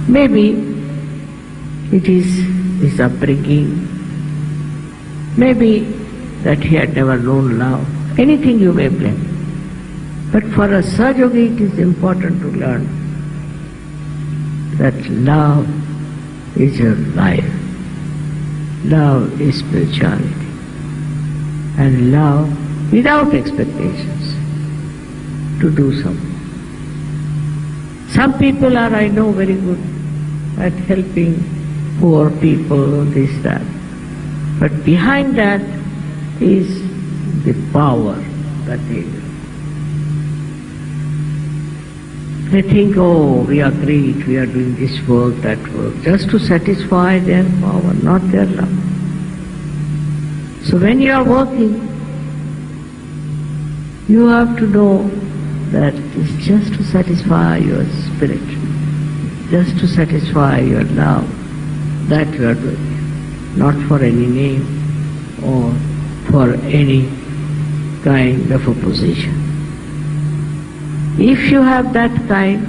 Maybe it is his upbringing, maybe that he had never known love, anything you may blame. But for a Sahaja-yogi, it is important to learn that love is your life, love is spirituality, and love without expectations to do something. Some people are, I know, very good at helping poor people, this, that. But behind that is the power that they do. They think, oh, we are great, we are doing this work, that work, just to satisfy their power, not their love. So when you are working, you have to know that it's just to satisfy your spirit, just to satisfy your love, that you are doing, not for any name or for any kind of a position. If you have that kind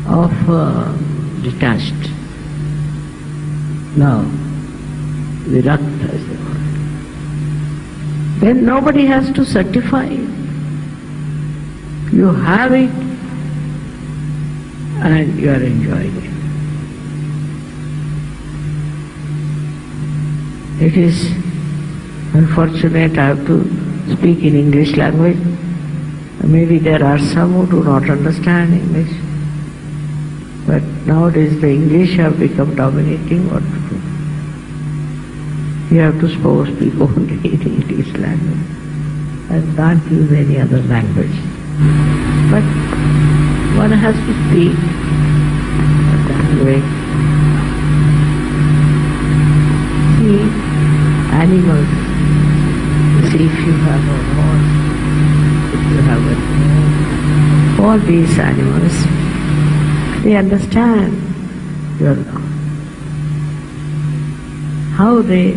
of detached love, virakta as they call it, then nobody has to certify you. You have it and you are enjoying it. It is unfortunate I have to speak in English language. Maybe there are some who do not understand English. But nowadays the English have become dominating. What to do? You have to suppose speak only in English language and can't use any other language. But one has to speak that way. See, animals, see if you have a horse, if you have a dog, all these animals, they understand your love. How they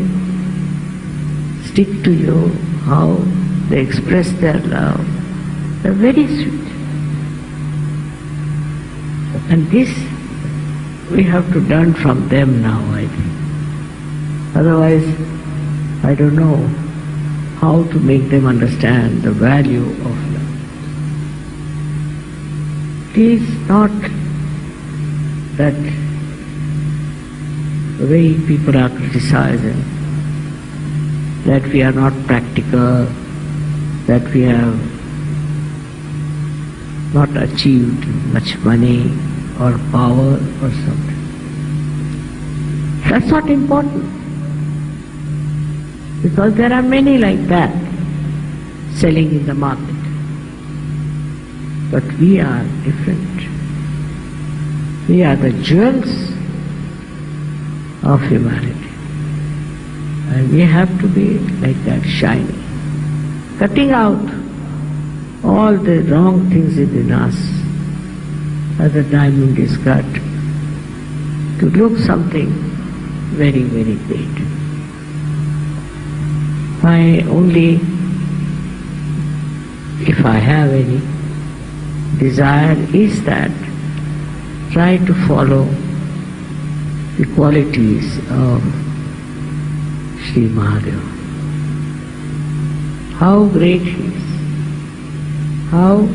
stick to you, how they express their love, they're very sweet. And this we have to learn from them now, I think. Otherwise, I don't know how to make them understand the value of love. It is not that the way people are criticizing, that we are not practical, that we have not achieved much money or power or something. That's not important. Because there are many like that selling in the market. But we are different. We are the jewels of humanity. And we have to be like that, shiny, cutting out all the wrong things within us as a diamond is cut to look something very, very great. My only, if I have any, desire is that try to follow the qualities of Sri Mahadeva. How great he is, how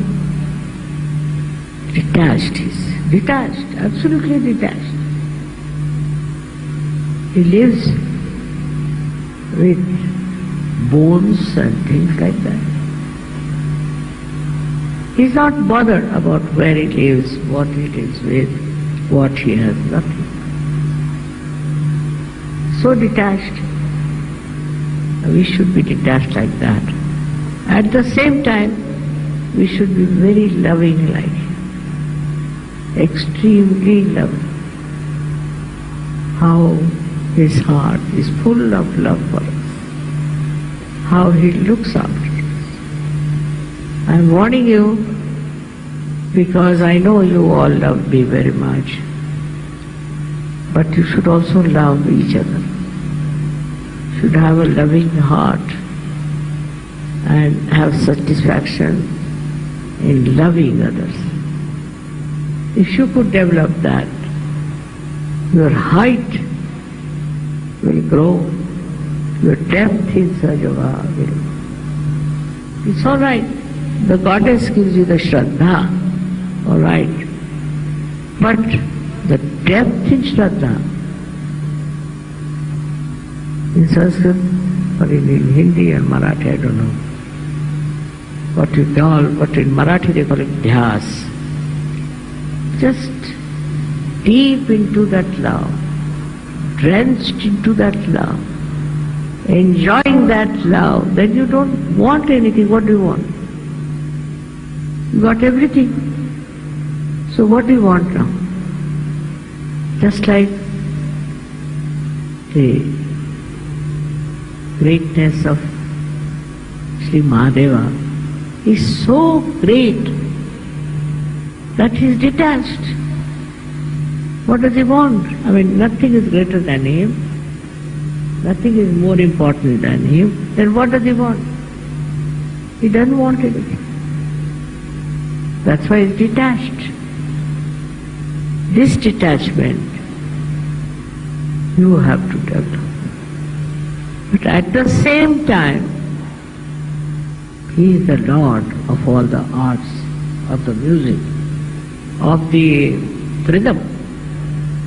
detached he is, detached, absolutely detached. He lives with bones and things like that. He's not bothered about where he lives, what he lives with, what he has, nothing. So detached. We should be detached like that. At the same time, we should be very loving like him, extremely loving. How his heart is full of love for us, how he looks after us. I'm warning you because I know you all love me very much, but you should also love each other. Should have a loving heart and have satisfaction in loving others. If you could develop that, your height will grow, your depth in Sajava will. It's all right. The goddess gives you the Shraddha, all right. But the depth in Shraddha, in Sanskrit or in Hindi and Marathi, I don't know what you call, but in Marathi they call it dhyas. Just deep into that love, drenched into that love, enjoying that love, then you don't want anything. What do you want? You got everything. So what do you want now? Just like the greatness of Sri Mahadeva is so great that he is detached. What does he want? I mean, nothing is greater than him, nothing is more important than him. Then what does he want? He doesn't want anything. That's why he is detached. This detachment you have to develop. But at the same time, he is the Lord of all the arts, of the music, of the rhythm.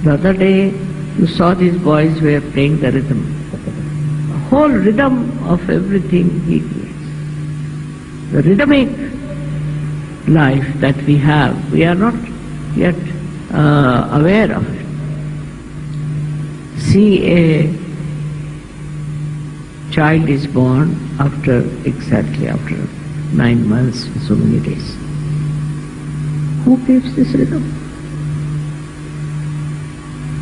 The other day you saw these boys were playing the rhythm. The whole rhythm of everything he creates. The rhythmic life that we have, we are not yet aware of it. See, a child is born exactly after 9 months, so many days. Who keeps this rhythm?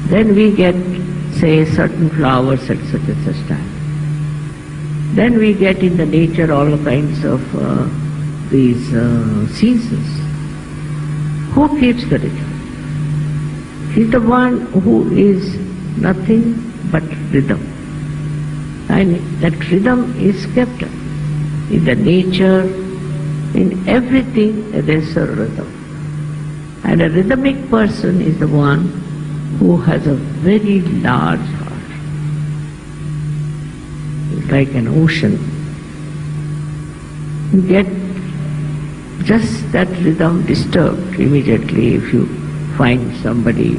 Then we get, say, certain flowers at such and such time. Then we get in the nature all kinds of these seasons. Who keeps the rhythm? He's the one who is nothing but rhythm. And that rhythm is kept in the nature, in everything there's a rhythm. And a rhythmic person is the one who has a very large heart. It's like an ocean. You get just that rhythm disturbed immediately if you find somebody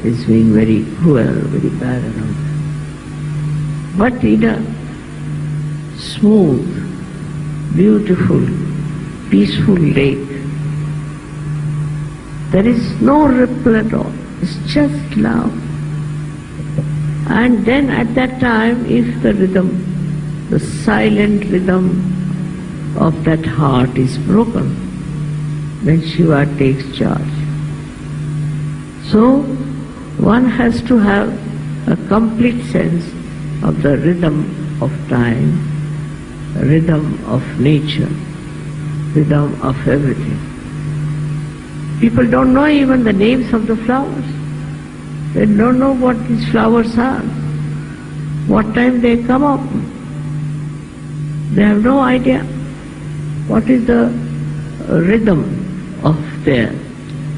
is being very cruel, very bad around. But in a smooth, beautiful, peaceful lake, there is no ripple at all. It's just love. And then at that time, if the rhythm, the silent rhythm of that heart is broken, then Shiva takes charge. So one has to have a complete sense of the rhythm of time, rhythm of nature, rhythm of everything. People don't know even the names of the flowers. They don't know what these flowers are, what time they come up. They have no idea what is the rhythm of their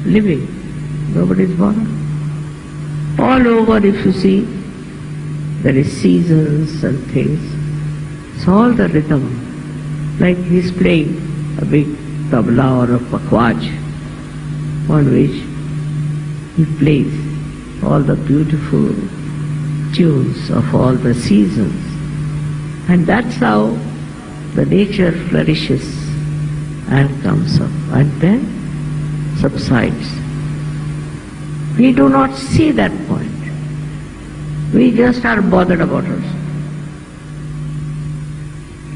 living. Nobody's bothered. All over, if you see, there is seasons and things. It's all the rhythm. Like he's playing a big tabla or a pakwaj on which he plays all the beautiful tunes of all the seasons. And that's how the nature flourishes and comes up and then subsides. We do not see that point. We just are bothered about us.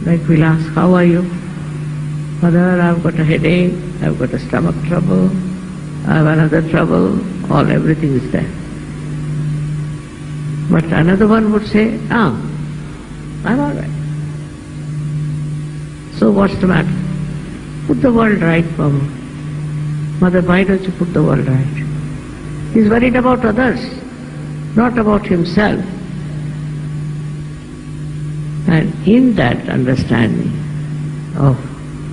Like we'll ask, how are you? Mother, I've got a headache, I've got a stomach trouble, I have another trouble, everything is there. But another one would say, I'm all right. So what's the matter? Put the world right, Mama. Mother, why don't you put the world right? He's worried about others, not about himself. And in that understanding of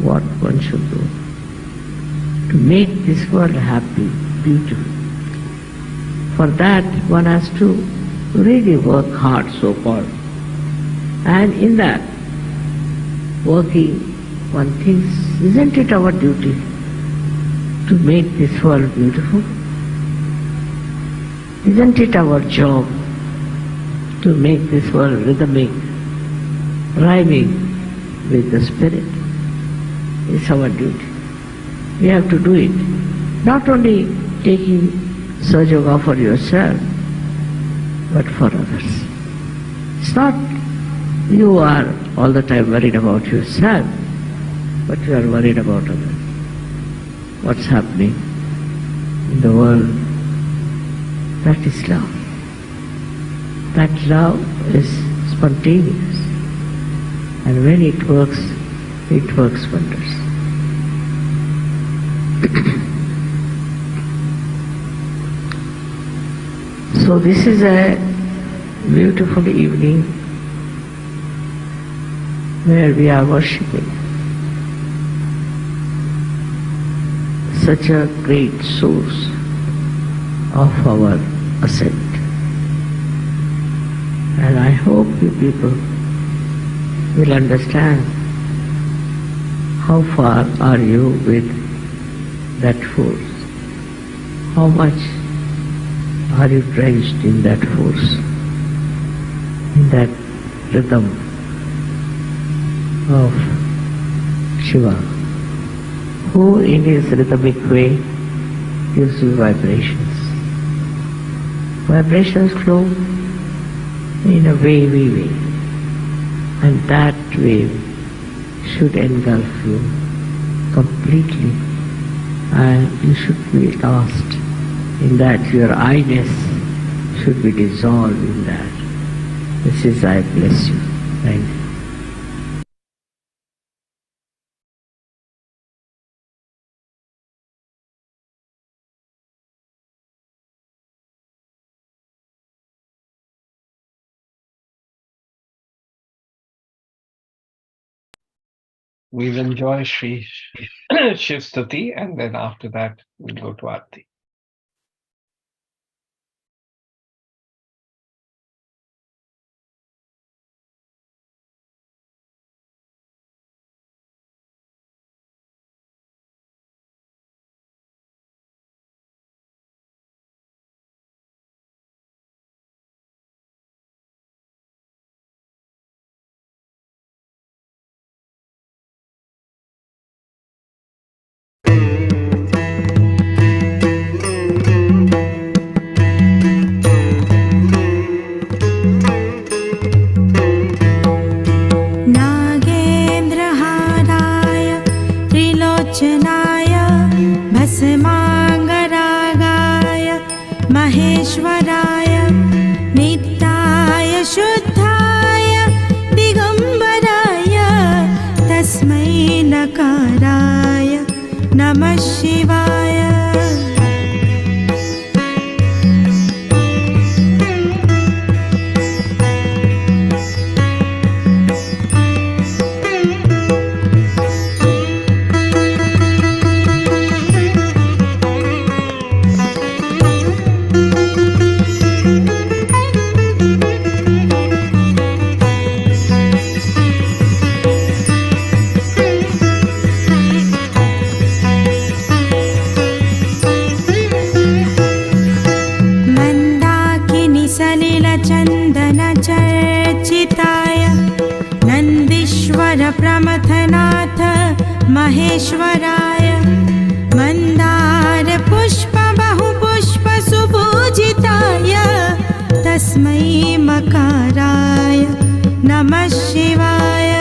what one should do, to make this world happy, beautiful, for that one has to really work hard, so-called. And in that working, one thinks, isn't it our duty to make this world beautiful? Isn't it our job to make this world rhythmic, rhyming with the spirit? It's our duty. We have to do it. Not only taking Sahaja Yoga for yourself, but for others. It's not you are all the time worried about yourself, but you are worried about others. What's happening in the world? That is love. That love is spontaneous. And when it works wonders. So this is a beautiful evening where we are worshipping such a great source of our ascent. And I hope you people will understand how far are you with that force, how much are you drenched in that force, in that rhythm of Shiva, who in his rhythmic way gives you vibrations. Vibrations flow in a wavy way, and that wave should engulf you completely, and you should be lost in that. Your I-ness should be dissolved in that. This is I bless you. Thank you. We'll enjoy Sri Shiv Stuti, and then after that we'll go to Aarti. महेश्वराय नित्याय शुद्धाय Namah Shivaya. चर्चिताय Nandishwar प्रमथनाथ महेश्वराय Mandar पुष्प बहुपुष्प सुपूजिताय तस्मै मकाराय नमः शिवाय।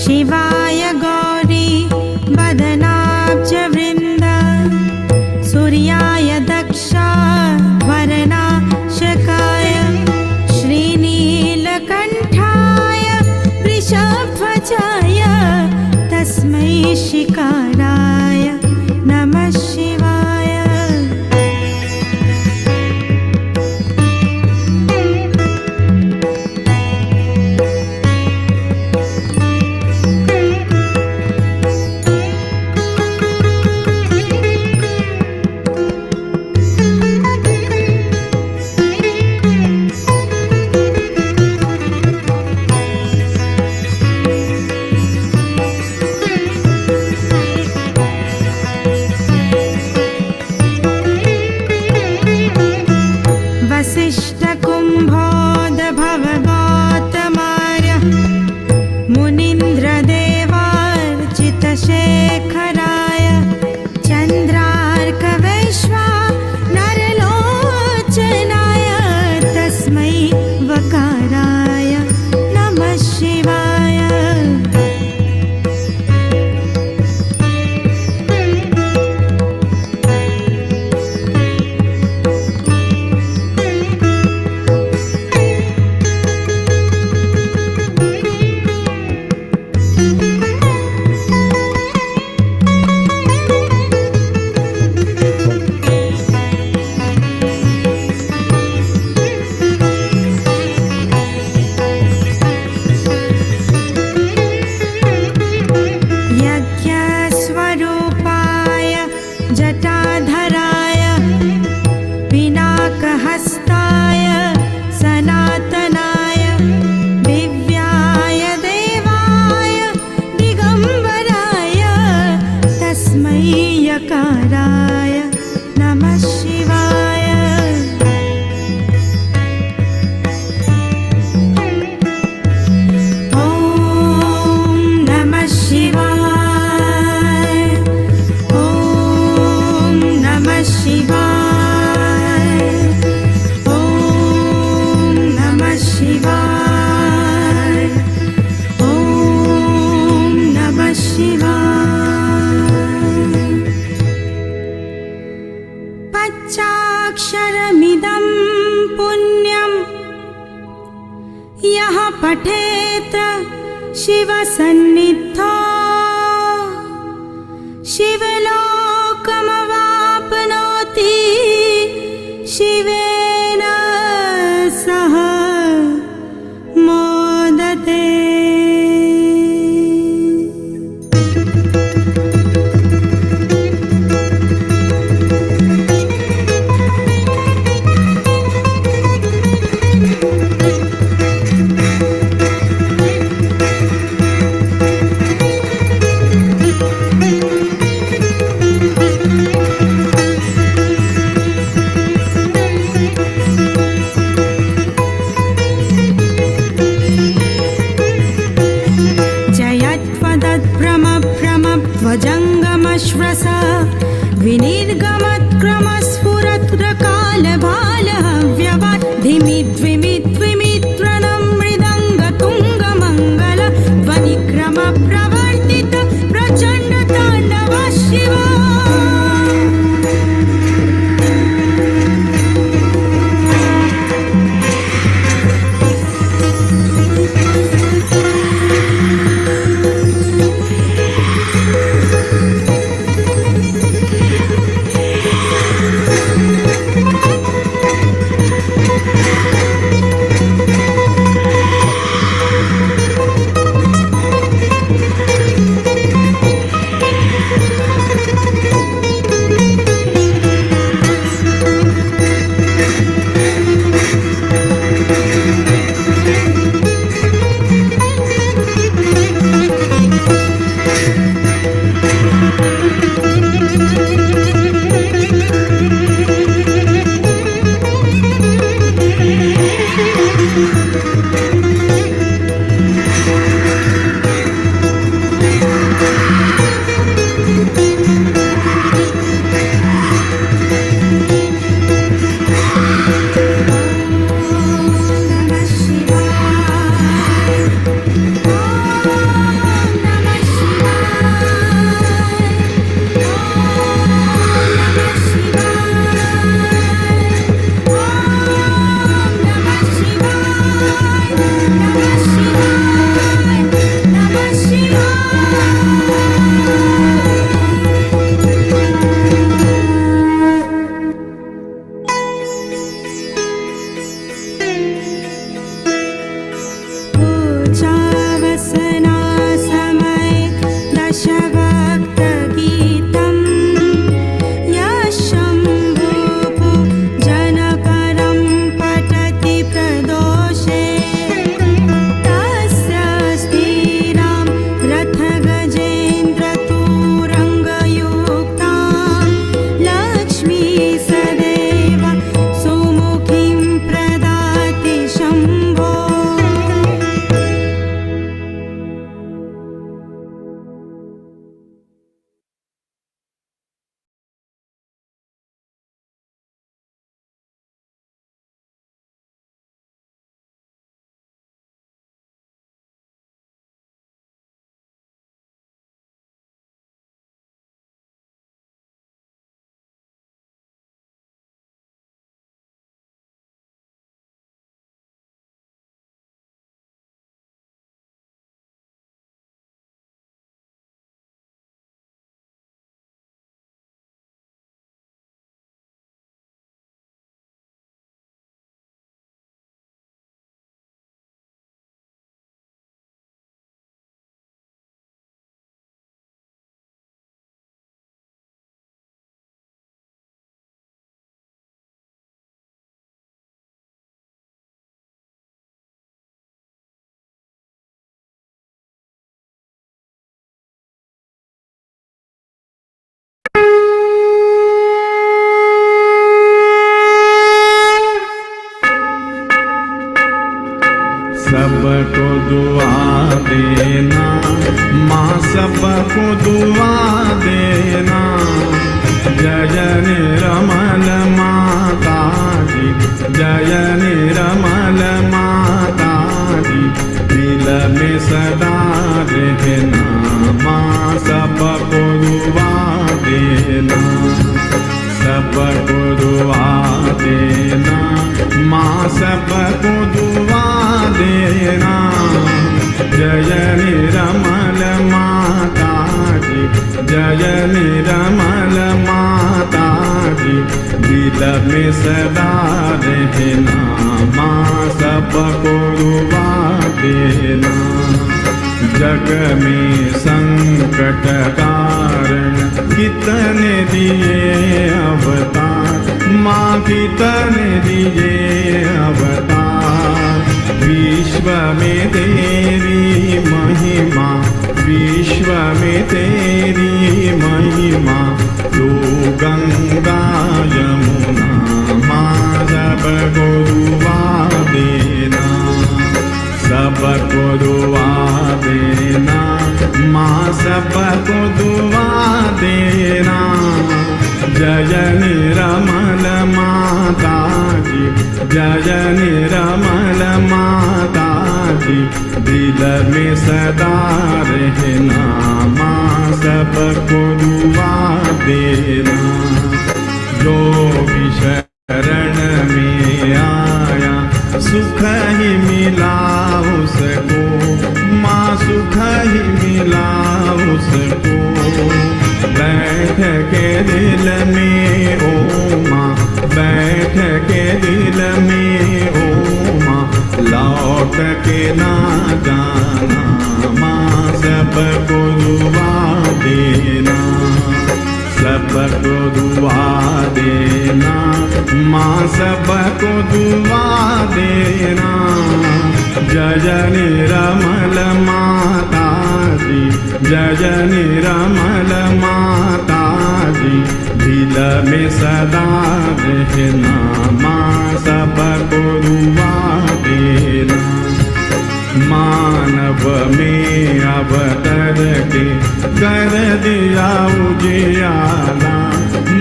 शिवाय गौरी वदनाब्ज वृन्द सूर्याय दक्षा वरनाशकाय श्रीनीलकण्ठाय वृषध्वजाय तस्मै शिकाराय नमः शिवाय। वसिष्ठकुम्भोद्भव गौतमार्य मुनीन्द्रदेवार्चितशेखराय चन्द्रार्कवैश्वा नरलोचनाय तस्मै वकाराय नमः शिवाय। यज्ञस्वरूपाय जटाधराय पिनाकहस्ताय सनातनाय दिव्याय देवाय दिगम्बराय तस्मै यकाराय नमः शिवाय। ॐ नमः शिवाय। ॐ नमः शिवाय। ॐ नमः शिवाय। ॐ नमः शिवाय। पञ्चाक्षरमिदं पुण्यं यः पठेत शिवसन्निधौ शिवलोकमवाप्नोति शिवेन सह मोदते। विनिर्गमत्क्रमस्फुरत्रकालभालहव्यवान् धिमिद्विमिद्विमित्रणं मृदङ्गतुङ्गमङ्गल ध्वनिक्रमप्रवर्तित प्रचण्डताण्डव शिवा। सबको दुआ देना माँ, सबको दुआ देना। जय निरमल माता जी, जय निरमल माता जी, दिल में सदा रहना माँ, सबको दुआ देना, सबको दुआ देना माँ, सबको दुआ देना। जय निरमल माता जी, जय निरमल माता जी, दिल में सदा रहना माँ, सबको दुआ देना। जग में संकट कारण कितने दिए अवतार माँ, कितने दिए अवतार। विश्व में तेरी महिमा, विश्व में तेरी महिमा, तू गंगा यमुना माँ, सबको दुआ देना, सबको दुआ देना माँ, सबको दुआ देना। जय निरमल माता जी, जय निरमल माता जी, दिल में सदा रहना माँ सबको दुआ देना। जो भी शरण में आया सुख ही मिला उसको, माँ सुख ही मिला उसको। बैठ के दिल में ओ माँ, बैठ के दिल में ओ माँ, लौट के ना जाना माँ सबको दुआ देना, सबको दुआ देना माँ सबको दुआ देना। जय निरमल माता जी, जय निरमल माता जी, दिल में सदा रहना माँ सबको दुआ देना। मानव में अवतर के कर दिया उजियाला,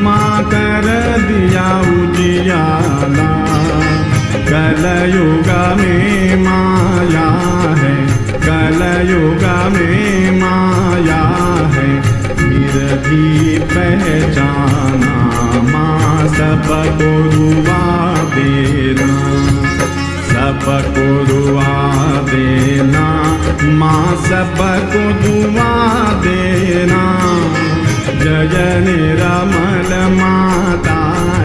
माँ कर दिया उजियाला। कलयुग में माया है, कलयुग में माया है, फिर भी पहचाना माँ सबको दुआ देना, सबको दुआ देना माँ सबको दुआ देना। जय निरमल माता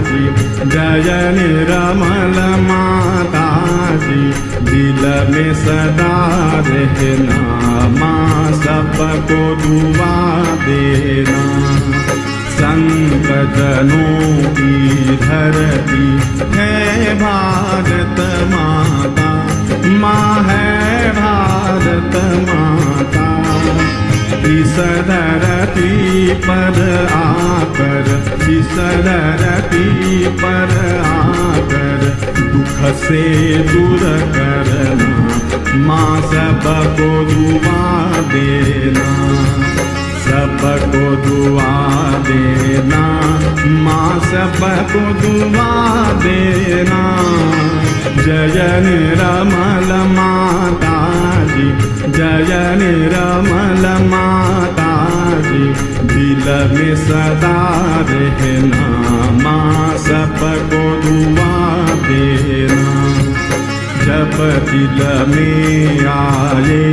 जी, जय निरमल माता जी, दिल में सदा रहना माँ सबको दुआ देना। संत जनों की धरती है भारत माता, माँ है भारत माता। इस धरती पर आकर, इस धरती पर आकर दुख से दूर करना माँ सबको दुआ देना, सबको दुआ देना माँ सबको दुआ देना। जय निरमल माता जी, जय निरमल माता जी, दिल में सदा रहना माँ सबको दुआ देना। जब दिल में आए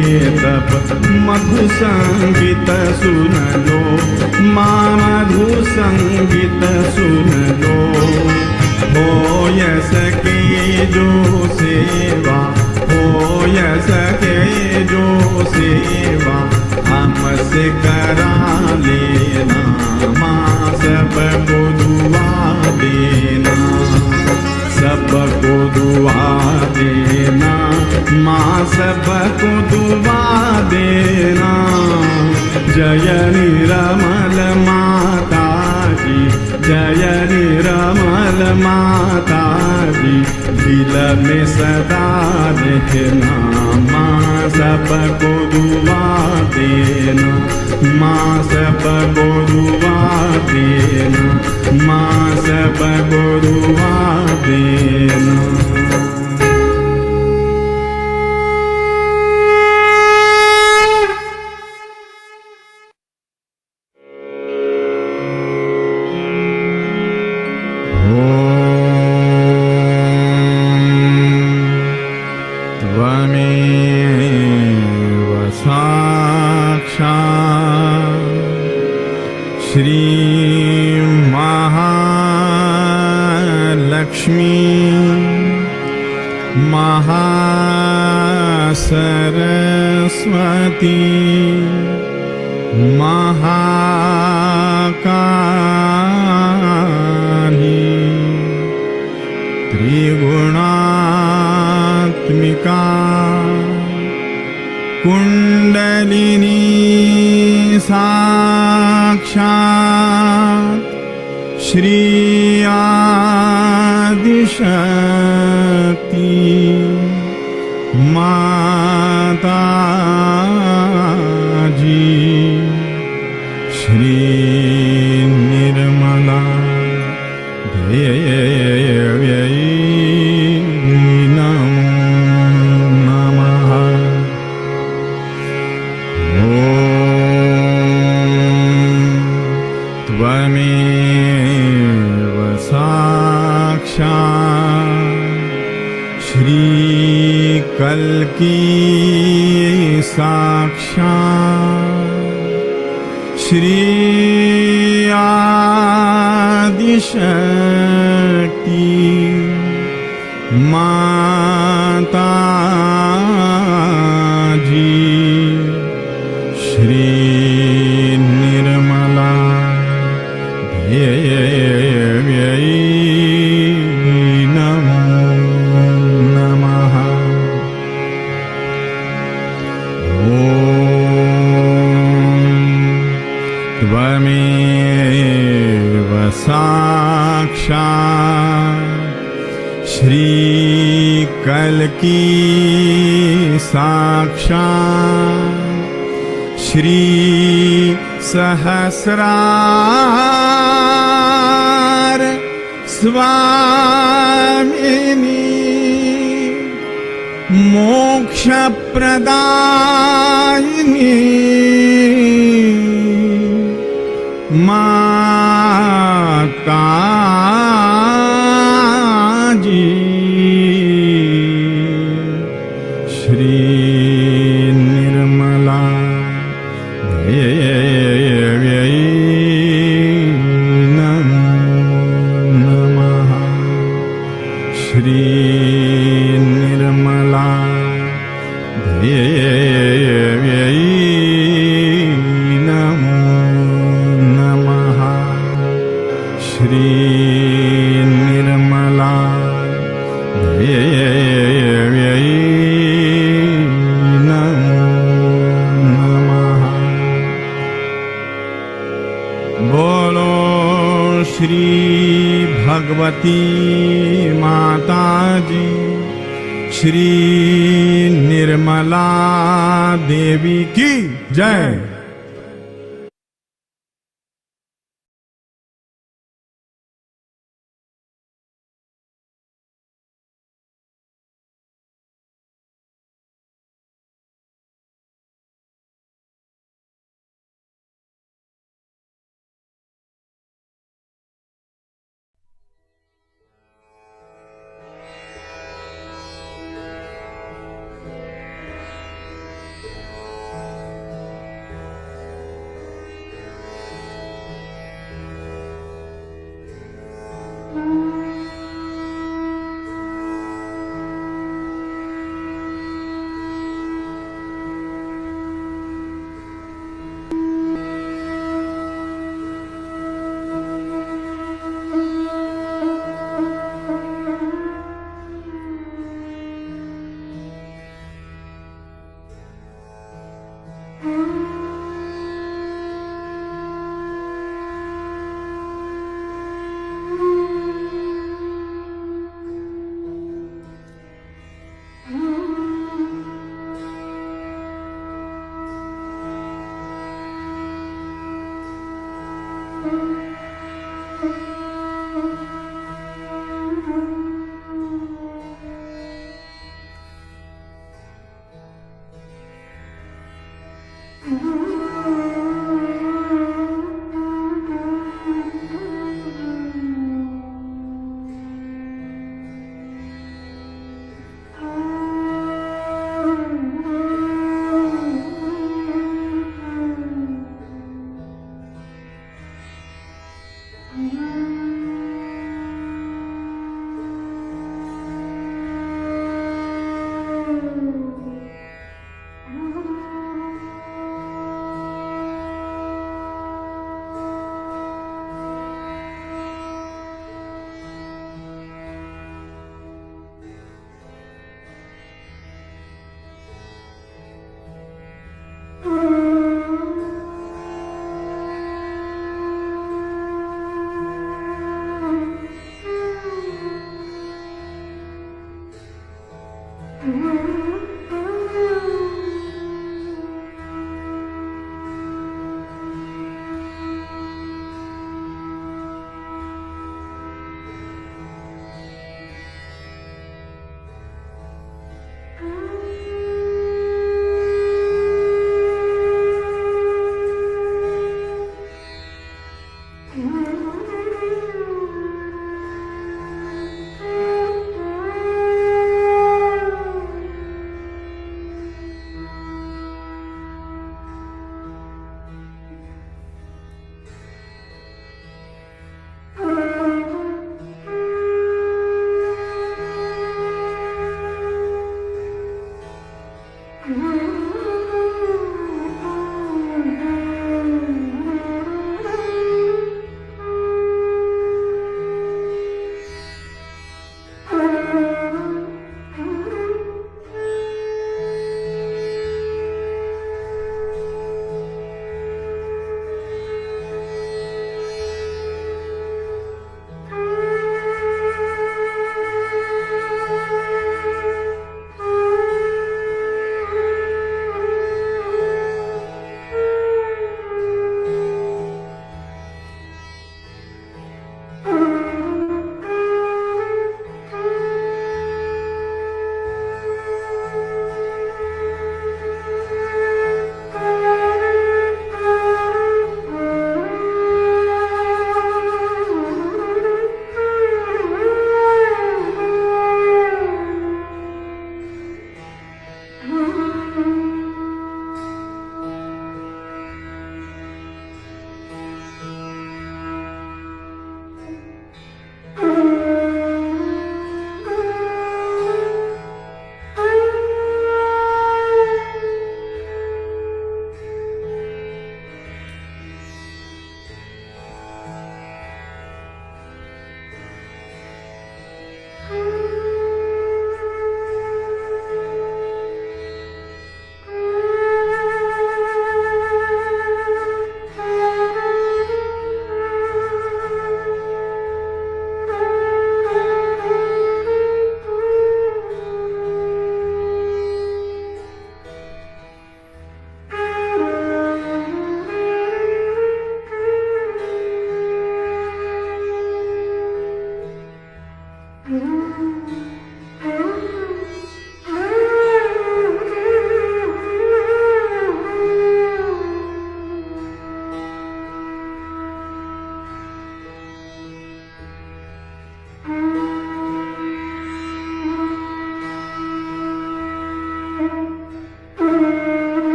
तब मधु संगीत सुन लो माँ, मधु संगीत सुन लो। हो सके जो सेवा, हो सके जो सेवा हमसे करा लेना माँ सबको दुआ देना, सबको दुआ देना माँ सबको दुआ देना। जय निरमल माता जी, जय निरमल माता जी, दिल में सदा रहना माँ सबको दुआ देना, माँ सबको दुआ देना, माँ सबको दुआ देना। महासरस्वती महाकाली त्रिगुणात्मिका कुंडलिनी साक्षात् श्री आदिशक्ति माता जी श्री निर्मला देव्यै नमो नमः। ॐ त्वमेव साक्षात् श्रीकल्की साक्षात् श्री आदिशक्ति माताजी श्री निर्मला देव्यै नमो नमः। ॐ त्वमेव साक्षात् श्रीकल्की साक्षात् श्री सहस्रार स्वामिनी मोक्षप्रदायिनी माताजी श्री निर्मला देव्यै नमो नमः। श्री निर्मला देव्यै नमो नमः। श्री निर्मला देव्यै नमो नमः। बोलो श्री भगवती माताजी श्री निर्मला देवी की जय।